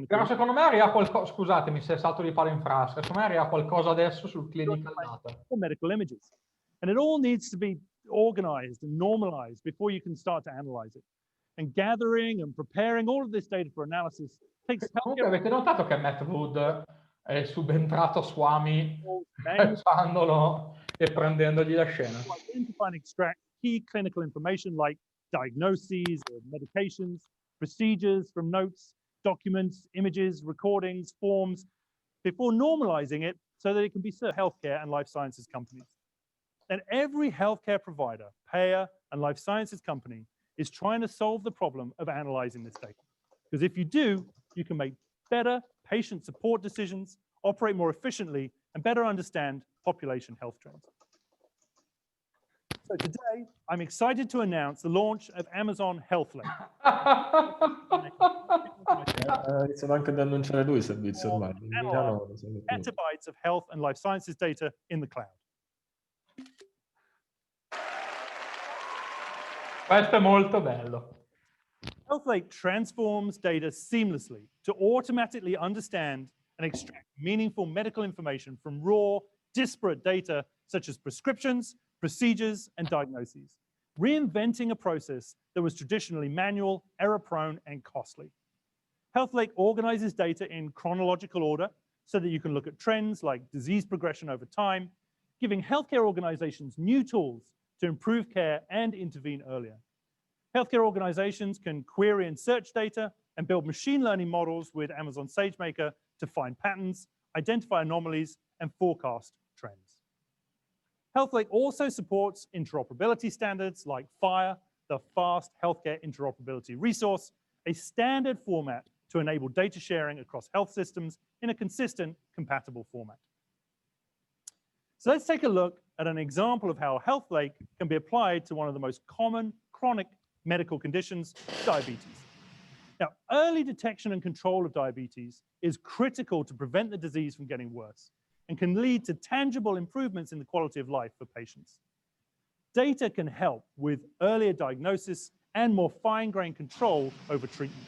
Però secondo me arriva qualcosa, scusatemi se salto di palo in frasca, secondo me arriva qualcosa adesso sul clinical data. Medical images. And it all needs to be organized and normalized before you can start to analyze it. And gathering and preparing all of this data for analysis takes. Comunque avete notato che Matt Wood è subentrato a Swami cacciandolo e prendendogli la scena. Identify and extract key clinical information like diagnoses or medications, procedures from notes, documents, images, recordings, forms, before normalizing it so that it can be served to healthcare and life sciences companies. And every healthcare provider, payer, and life sciences company is trying to solve the problem of analyzing this data. Because if you do, you can make better patient support decisions, operate more efficiently, and better understand population health trends. So today, I'm excited to announce the launch of Amazon Health Lake. Iniziano anche ad annunciare lui i servizi ormai. Petabytes of health and life sciences data in the cloud. Questo è molto bello. Health Lake transforms data seamlessly to automatically understand and extract meaningful medical information from raw, disparate data such as prescriptions, procedures, and diagnoses, reinventing a process that was traditionally manual, error-prone, and costly. Health Lake organizes data in chronological order so that you can look at trends like disease progression over time, giving healthcare organizations new tools to improve care and intervene earlier. Healthcare organizations can query and search data and build machine learning models with Amazon SageMaker to find patterns, identify anomalies, and forecast trends. Health Lake also supports interoperability standards like FHIR, the Fast Healthcare Interoperability Resource, a standard format to enable data sharing across health systems in a consistent, compatible format. So let's take a look at an example of how Health Lake can be applied to one of the most common chronic medical conditions, diabetes. Now, early detection and control of diabetes is critical to prevent the disease from getting worse and can lead to tangible improvements in the quality of life for patients. Data can help with earlier diagnosis and more fine-grained control over treatment.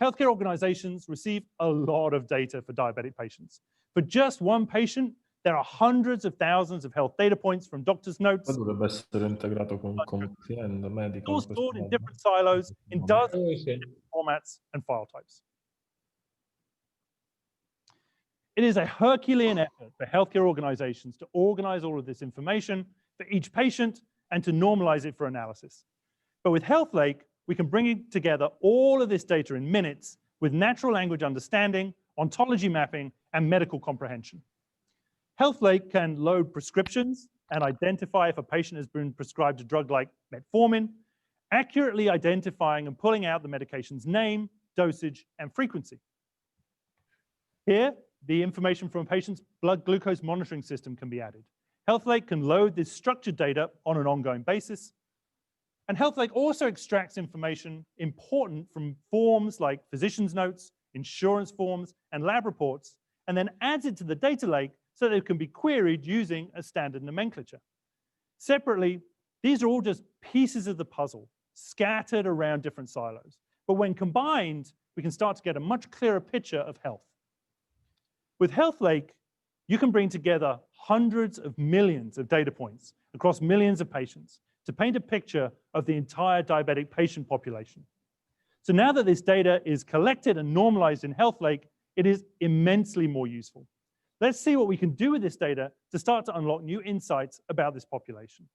Healthcare organizations receive a lot of data for diabetic patients. For just one patient, there are hundreds of thousands of health data points from doctors' notes. Dovrebbe essere integrato con azienda medica. All stored in different silos in dozens of different formats and file types. It is a Herculean effort for healthcare organizations to organize all of this information for each patient and to normalize it for analysis. But with Health Lake, we can bring together all of this data in minutes with natural language understanding, ontology mapping, and medical comprehension. Health Lake can load prescriptions and identify if a patient has been prescribed a drug like metformin, accurately identifying and pulling out the medication's name, dosage, and frequency. Here, the information from a patient's blood glucose monitoring system can be added. Health Lake can load this structured data on an ongoing basis. And Health Lake also extracts information important from forms like physician's notes, insurance forms, and lab reports, and then adds it to the data lake so that it can be queried using a standard nomenclature. Separately, these are all just pieces of the puzzle, scattered around different silos. But when combined, we can start to get a much clearer picture of health. With Health Lake, you can bring together hundreds of millions of data points across millions of patients to paint a picture of the entire diabetic patient population. So now that this data is collected and normalized in Health Lake, it is immensely more useful. Let's see what we can do with this data to start to unlock new insights about this population.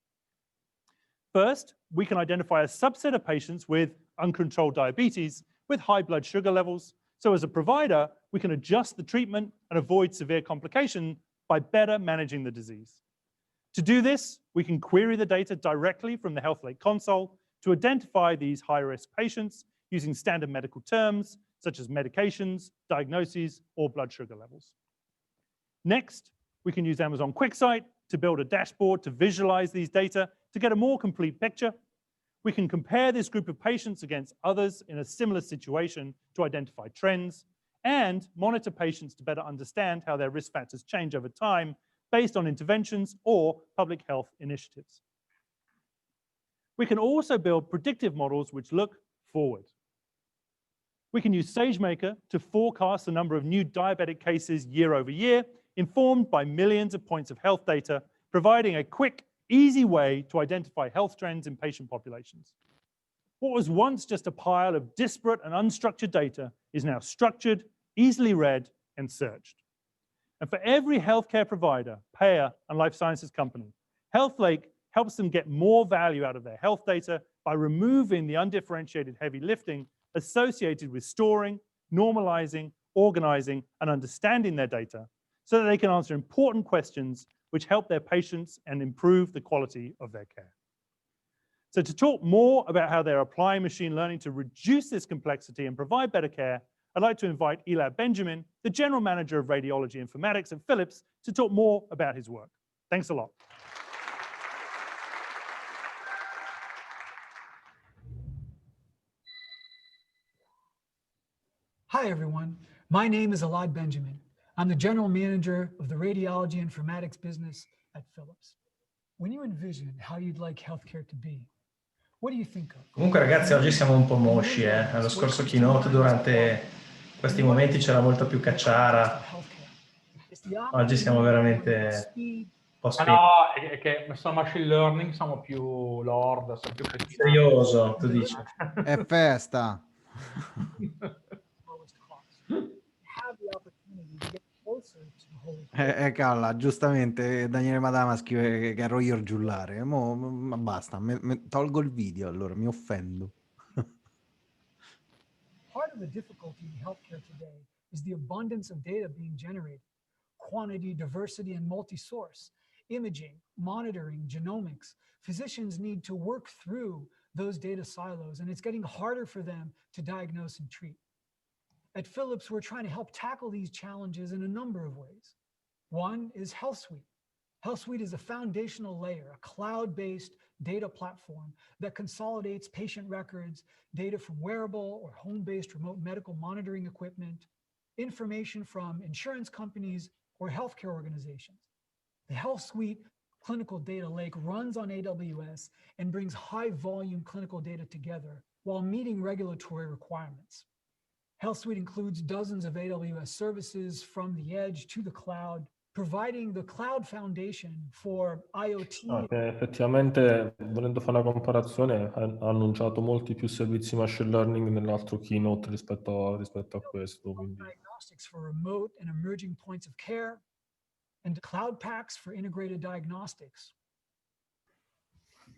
First, we can identify a subset of patients with uncontrolled diabetes with high blood sugar levels. So as a provider, we can adjust the treatment and avoid severe complication by better managing the disease. To do this, we can query the data directly from the Health Lake console to identify these high-risk patients using standard medical terms such as medications, diagnoses, or blood sugar levels. Next, we can use Amazon QuickSight to build a dashboard to visualize these data to get a more complete picture. We can compare this group of patients against others in a similar situation to identify trends and monitor patients to better understand how their risk factors change over time based on interventions or public health initiatives. We can also build predictive models which look forward. We can use Sagemaker to forecast the number of new diabetic cases year over year, informed by millions of points of health data, providing a quick, easy way to identify health trends in patient populations. What was once just a pile of disparate and unstructured data is now structured, easily read, and searched. And for every healthcare provider, payer, and life sciences company, Health Lake helps them get more value out of their health data by removing the undifferentiated heavy lifting associated with storing, normalizing, organizing, and understanding their data so that they can answer important questions which help their patients and improve the quality of their care. So to talk more about how they're applying machine learning to reduce this complexity and provide better care, I'd like to invite Elad Benjamin, the General Manager of Radiology Informatics at Philips, to talk more about his work. Thanks a lot. Hi, everyone. My name is Elad Benjamin. I'm the General Manager of the Radiology Informatics business at Philips. When you envision how you'd like healthcare to be, what do you think of? Comunque ragazzi, oggi siamo un po' mosci, eh. Allo scorso keynote durante questi momenti c'era molto più cacciara. Oggi siamo veramente un po' spenti. No, è che messo machine learning siamo più lord, siamo più serioso, tu dici. È festa. Calla, giustamente Daniele Madama scrive che ero io il giullare. Ma basta, tolgo il video allora, mi offendo. Part of the difficulty in healthcare today is the abundance of data being generated. Quantity, diversity, and multi-source. Imaging, monitoring, genomics. Physicians need to work through those data silos, and it's getting harder for them to diagnose and treat. At Philips, we're trying to help tackle these challenges in a number of ways. One is Health Suite. Health Suite is a foundational layer, a cloud-based data platform that consolidates patient records, data from wearable or home-based remote medical monitoring equipment, information from insurance companies or healthcare organizations. The Health Suite Clinical Data Lake runs on AWS and brings high-volume clinical data together while meeting regulatory requirements. Health Suite includes dozens of AWS services from the edge to the cloud, providing the cloud foundation for IoT. Effettivamente, volendo fare una comparazione, ha annunciato molti più servizi machine learning nell'altro keynote rispetto a questo. Quindi. Diagnostics for remote and emerging points of care, and cloud packs for integrated diagnostics.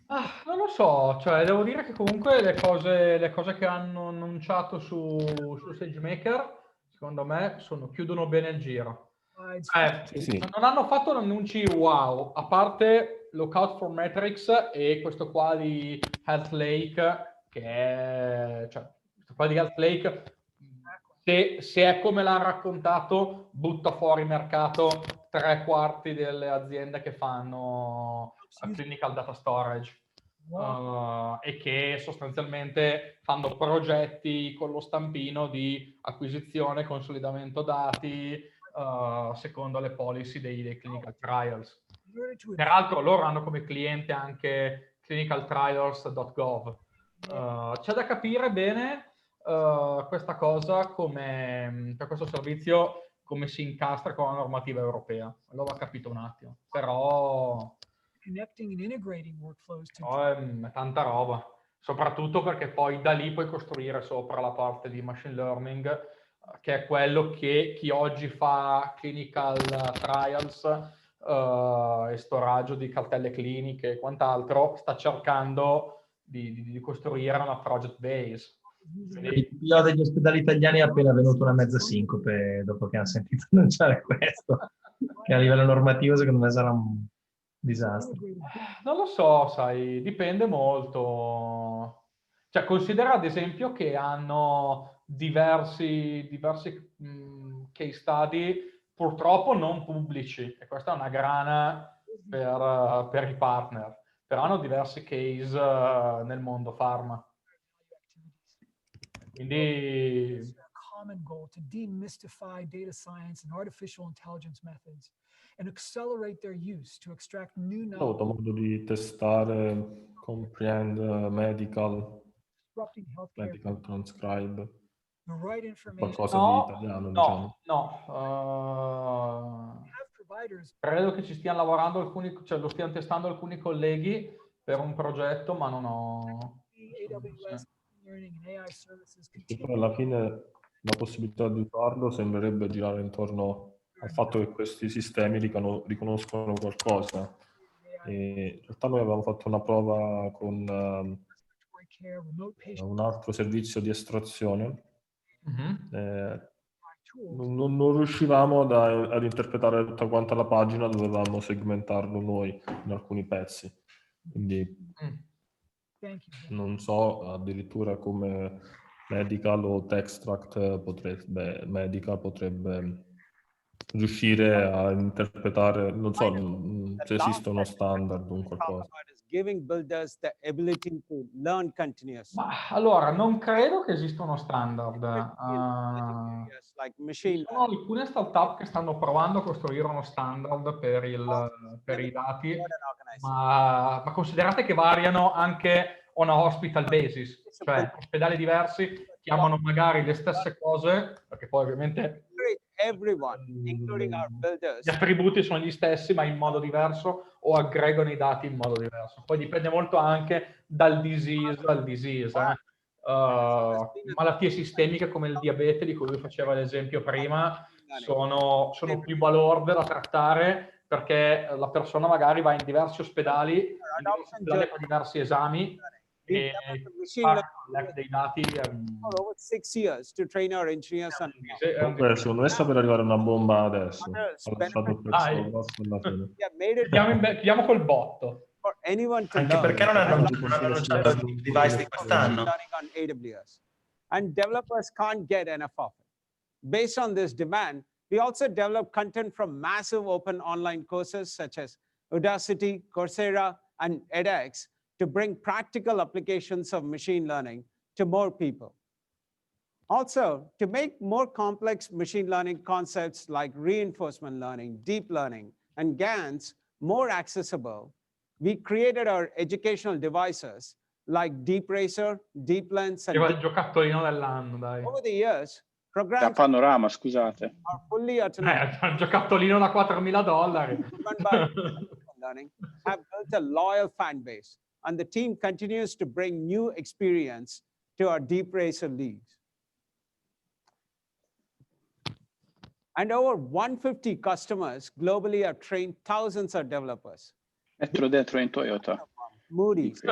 Non lo so, cioè devo dire che comunque le cose che hanno annunciato su Sagemaker, secondo me, chiudono bene il giro. Sì. Non hanno fatto annunci wow, a parte Lookout for Metrics e questo qua di Health Lake, che è, cioè, questo qua di Health Lake se è come l'ha raccontato, butta fuori mercato 3/4 delle aziende che fanno clinical data storage. E che sostanzialmente fanno progetti con lo stampino di acquisizione e consolidamento dati secondo le policy dei clinical trials. Peraltro loro hanno come cliente anche clinicaltrials.gov. C'è da capire bene questa cosa come, per questo servizio, come si incastra con la normativa europea. Lo va capito un attimo, però è tanta roba, soprattutto perché poi da lì puoi costruire sopra la parte di machine learning, che è quello che chi oggi fa clinical trials e storaggio di cartelle cliniche e quant'altro sta cercando di costruire una project base. Il CEO degli ospedali italiani è appena venuto una mezza sincope dopo che hanno sentito annunciare questo, che a livello normativo secondo me sarà un disastro. Non lo so, sai, dipende molto. Cioè, considera ad esempio che hanno diversi case study purtroppo non pubblici, e questa è una grana per i partner, però hanno diversi case nel mondo pharma. Quindi common goal to demystify data science and artificial intelligence methods and accelerate their use to extract new Ho avuto knowledge. modo di testare Comprehend Medical Transcribe, The right information. qualcosa di italiano, diciamo. Credo che ci stiano lavorando alcuni, cioè lo stiano testando alcuni colleghi per un progetto, ma non ho... Poi alla fine la possibilità di farlo sembrerebbe girare intorno al fatto che questi sistemi riconoscono qualcosa. E in realtà noi avevamo fatto una prova con un altro servizio di estrazione. Non riuscivamo ad interpretare tutta quanta la pagina, dovevamo segmentarlo noi in alcuni pezzi. Quindi non so addirittura come Medical o Textract potrebbe riuscire a interpretare, non so se esiste uno standard o qualcosa. Allora, non credo che esista uno standard. Ci sono alcune startup che stanno provando a costruire uno standard per i dati, ma considerate che variano anche on a hospital basis, cioè ospedali diversi chiamano magari le stesse cose, perché poi ovviamente gli attributi sono gli stessi ma in modo diverso, o aggregano i dati in modo diverso. Poi dipende molto anche dal disease al disease. Malattie sistemiche come il diabete, di cui lui faceva l'esempio prima, sono più balorde da trattare, perché la persona magari va in diversi ospedali per diversi esami e fa dei dati. Comunque, secondo me sta per arrivare una bomba adesso. Ho lasciato il pezzo grosso alla fine. Chiudiamo col botto. Anche perché non hanno annunciato il device di quest'anno. And developers can't get enough of it. Based on this demand, we also develop content from massive open online courses such as Udacity, Coursera, and edX to bring practical applications of machine learning to more people. Also, to make more complex machine learning concepts like reinforcement learning, deep learning, and GANs more accessible, we created our educational devices like DeepRacer, DeepLens, and il giocattolino dell'anno, dai. over the years, programs da Panorama, scusate. are fully autonomous. Un giocattolino da $4.000. Learning have built a loyal fan base, and the team continues to bring new experience to our DeepRacer leagues. And over 150 customers globally have trained thousands of developers. Mettilo dentro in Toyota. Moody's,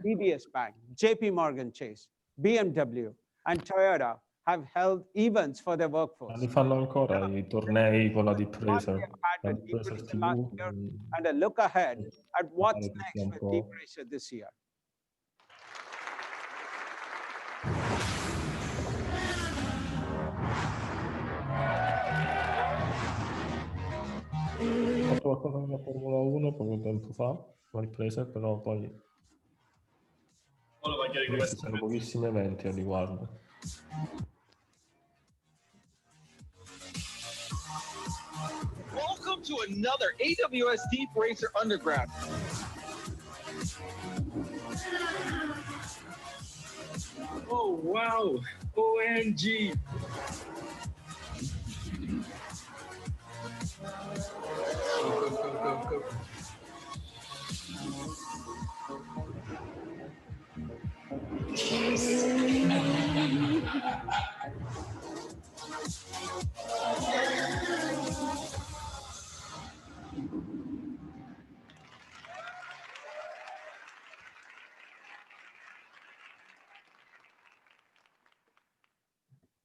DBS Bank, JP Morgan Chase, BMW, and Toyota have held events for their workforce. Li fanno ancora i tornei con la DeepRacer. And a look ahead at what's next with DeepRacer this year. qualcosa nella Formula 1 poco tempo fa, una ripresa, però poi ci sono pochissimi eventi a riguardo. Welcome to another AWS Deep Racer Underground. Oh, wow. OMG. Go.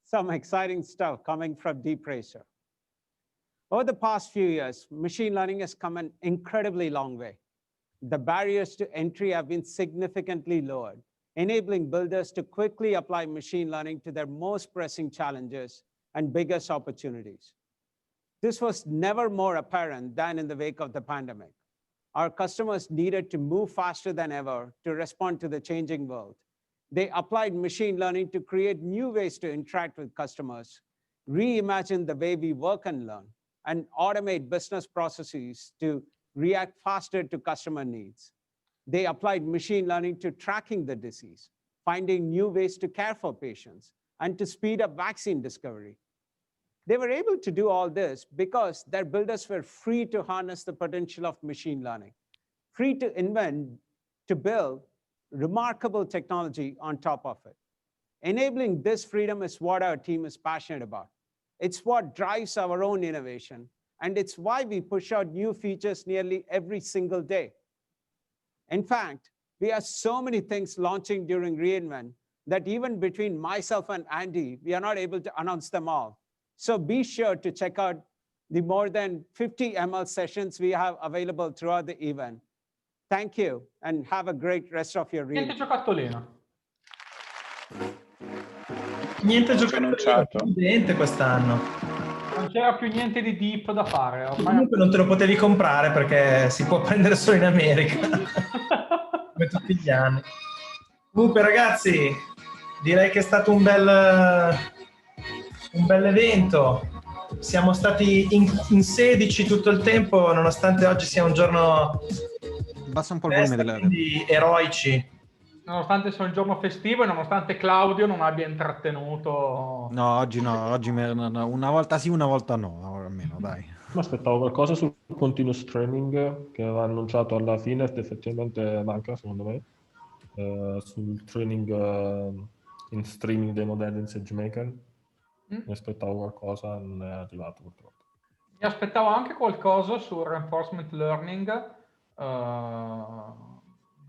Some exciting stuff coming from Deep Racer. Over the past few years, machine learning has come an incredibly long way. The barriers to entry have been significantly lowered, enabling builders to quickly apply machine learning to their most pressing challenges and biggest opportunities. This was never more apparent than in the wake of the pandemic. Our customers needed to move faster than ever to respond to the changing world. They applied machine learning to create new ways to interact with customers, reimagine the way we work and learn, and automate business processes to react faster to customer needs. They applied machine learning to tracking the disease, finding new ways to care for patients, and to speed up vaccine discovery. They were able to do all this because their builders were free to harness the potential of machine learning, free to invent, to build remarkable technology on top of it. Enabling this freedom is what our team is passionate about. It's what drives our own innovation, and it's why we push out new features nearly every single day. In fact, we have so many things launching during reInvent that even between myself and Andy, we are not able to announce them all. So be sure to check out the more than 50 ML sessions we have available throughout the event. Thank you, and have a great rest of your reInvent. Niente giocattolino. Niente giocattolino, niente quest'anno. Non c'era più niente di deep da fare. Comunque non te lo potevi comprare perché si può prendere solo in America. Come tutti gli anni. Comunque ragazzi, direi che è stato un bel evento. Siamo stati in 16 tutto il tempo, nonostante oggi sia un giorno Basta un po' il volume della quindi eroici. Nonostante sia un giorno festivo e nonostante Claudio non abbia intrattenuto... No, oggi una volta sì, una volta no, almeno dai. Mi aspettavo qualcosa sul continuous training che aveva annunciato alla fine ed effettivamente manca secondo me. Sul training in streaming dei modelli in Sagemaker. Mi aspettavo qualcosa, non è arrivato purtroppo. Mi aspettavo anche qualcosa sul reinforcement learning,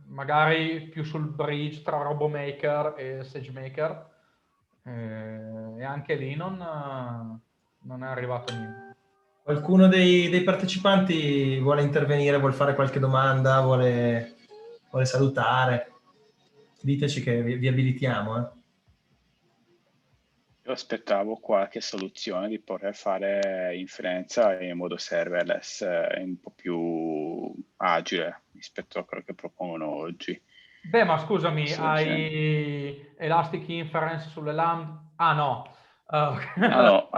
magari più sul bridge tra RoboMaker e Sagemaker, e anche lì non è arrivato niente. Qualcuno dei partecipanti vuole intervenire, vuole fare qualche domanda, vuole salutare? Diteci che vi abilitiamo. Io aspettavo qualche soluzione di poter fare inferenza in modo serverless un po' più agile rispetto a quello che propongono oggi. Beh, ma scusami, hai Elastic Inference sulle lambda? Ah no. No.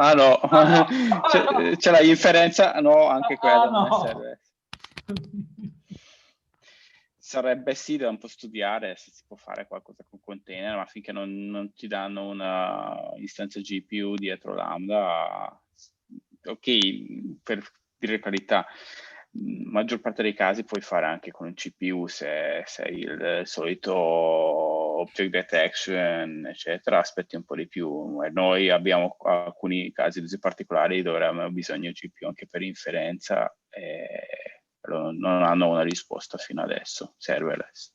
C'è la inferenza? No, anche quella non è serverless. Sarebbe sì da un po' studiare se si può fare qualcosa con container, ma finché non ti danno una istanza GPU dietro Lambda, ok, per dire carità, maggior parte dei casi puoi fare anche con un CPU se sei il solito object detection, eccetera, aspetti un po' di più. E noi abbiamo alcuni casi di usi particolari dove abbiamo bisogno di GPU anche per inferenza, però non hanno una risposta fino adesso, serverless.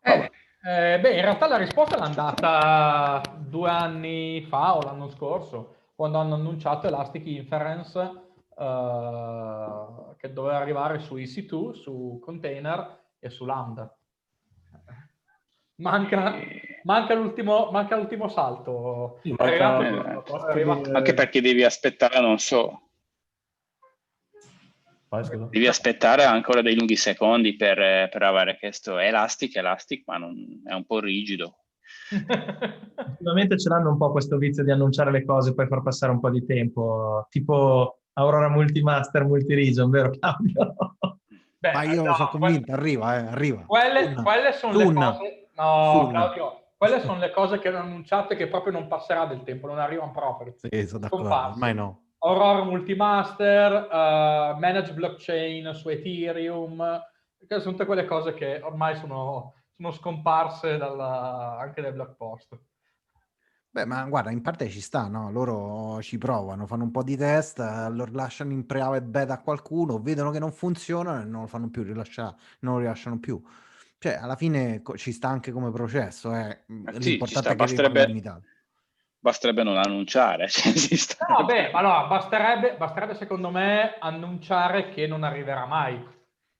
Beh, in realtà la risposta l'hanno data 2 anni fa o l'anno scorso, quando hanno annunciato Elastic Inference, che doveva arrivare su EC2, su container e su Lambda. manca l'ultimo salto. Sì, È Anche perché devi aspettare, non so, devi aspettare ancora dei lunghi secondi per avere questo elastic, ma non, è un po' rigido. Ultimamente ce l'hanno un po' questo vizio di annunciare le cose e poi far passare un po' di tempo, tipo Aurora Multimaster Multiregion, vero Claudio? Beh, Ma io sono convinto, arriva. Quelle sono le cose... No, Claudio, quelle sono le cose che hanno annunciato e che proprio non passerà del tempo, non arrivano proprio. Sì, sono d'accordo, ormai no. Aurora Multimaster, Managed Blockchain su Ethereum, sono tutte quelle cose che ormai sono scomparse anche dai blog post. Beh, ma guarda, in parte ci sta, no? Loro ci provano, fanno un po' di test, lo rilasciano in pre-alpha e beta a qualcuno, vedono che non funzionano e non lo fanno più rilasciare, non lo rilasciano più. Cioè, alla fine ci sta anche come processo, l'importante è che rimanga limitato. Basterebbe non annunciare. No, beh, allora, basterebbe secondo me annunciare che non arriverà mai.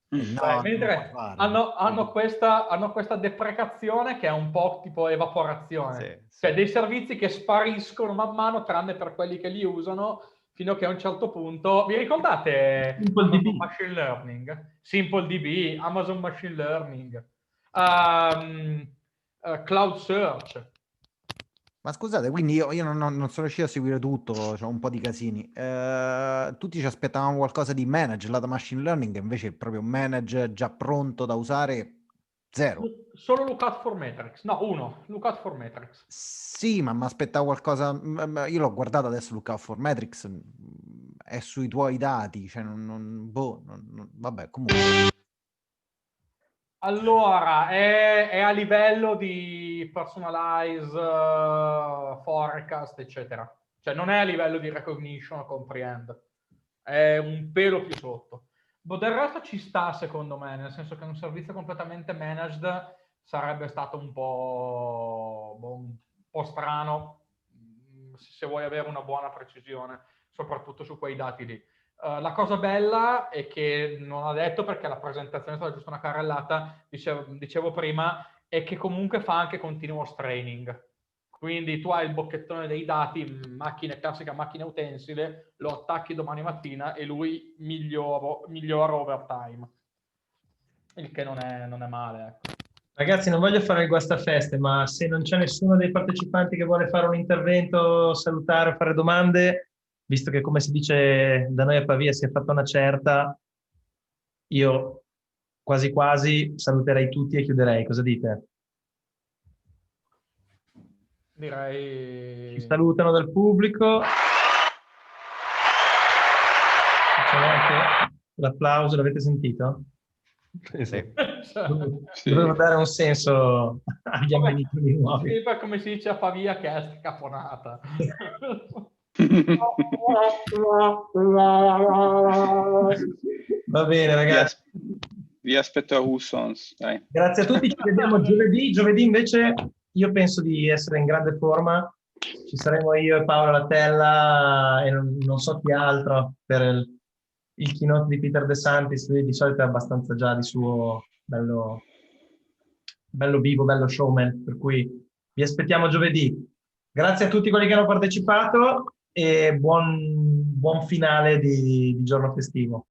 No, mentre hanno questa deprecazione che è un po' tipo evaporazione. Sì. Cioè dei servizi che spariscono man mano, tranne per quelli che li usano, fino a che a un certo punto... Vi ricordate Amazon Machine Learning? SimpleDB, Amazon Machine Learning, Cloud Search. Ma scusate, quindi io non sono riuscito a seguire tutto, c'ho un po' di casini. Tutti ci aspettavamo qualcosa di manage, lato machine learning, invece proprio manage già pronto da usare, zero. Solo Lookout for Metrics, no, Lookout for Metrics. Sì, ma mi aspettavo qualcosa, io l'ho guardato adesso Lookout for Metrics, è sui tuoi dati, cioè vabbè, comunque. Allora, è a livello di personalize, forecast, eccetera. Cioè non è a livello di recognition o comprehend. È un pelo più sotto. Del resto ci sta, secondo me, nel senso che un servizio completamente managed sarebbe stato un po' strano se vuoi avere una buona precisione, soprattutto su quei dati lì. La cosa bella è che non ha detto, perché la presentazione è stata giusto una carrellata, dicevo prima, è che comunque fa anche continuous training. Quindi tu hai il bocchettone dei dati, classica macchina utensile, lo attacchi domani mattina e lui migliora over time. Il che non è male, ecco. Ragazzi, non voglio fare il guastafeste, ma se non c'è nessuno dei partecipanti che vuole fare un intervento, salutare, fare domande, visto che, come si dice da noi a Pavia, si è fatta una certa, io quasi quasi saluterei tutti e chiuderei. Cosa dite? Direi... Ci salutano dal pubblico. Facciamo anche l'applauso, l'avete sentito? Sì. Dovevo dare un senso agli ammoniti nuovi. Sì, come si dice a Pavia, che è caponata. Va bene, ragazzi. Vi aspetto a Hussons. Grazie a tutti, ci vediamo giovedì. Giovedì invece io penso di essere in grande forma. Ci saremo io e Paolo Latella e non so chi altro per il keynote di Peter De Santis. Lui di solito è abbastanza già di suo bello vivo, bello showman, per cui vi aspettiamo giovedì. Grazie a tutti quelli che hanno partecipato e buon finale di giorno festivo.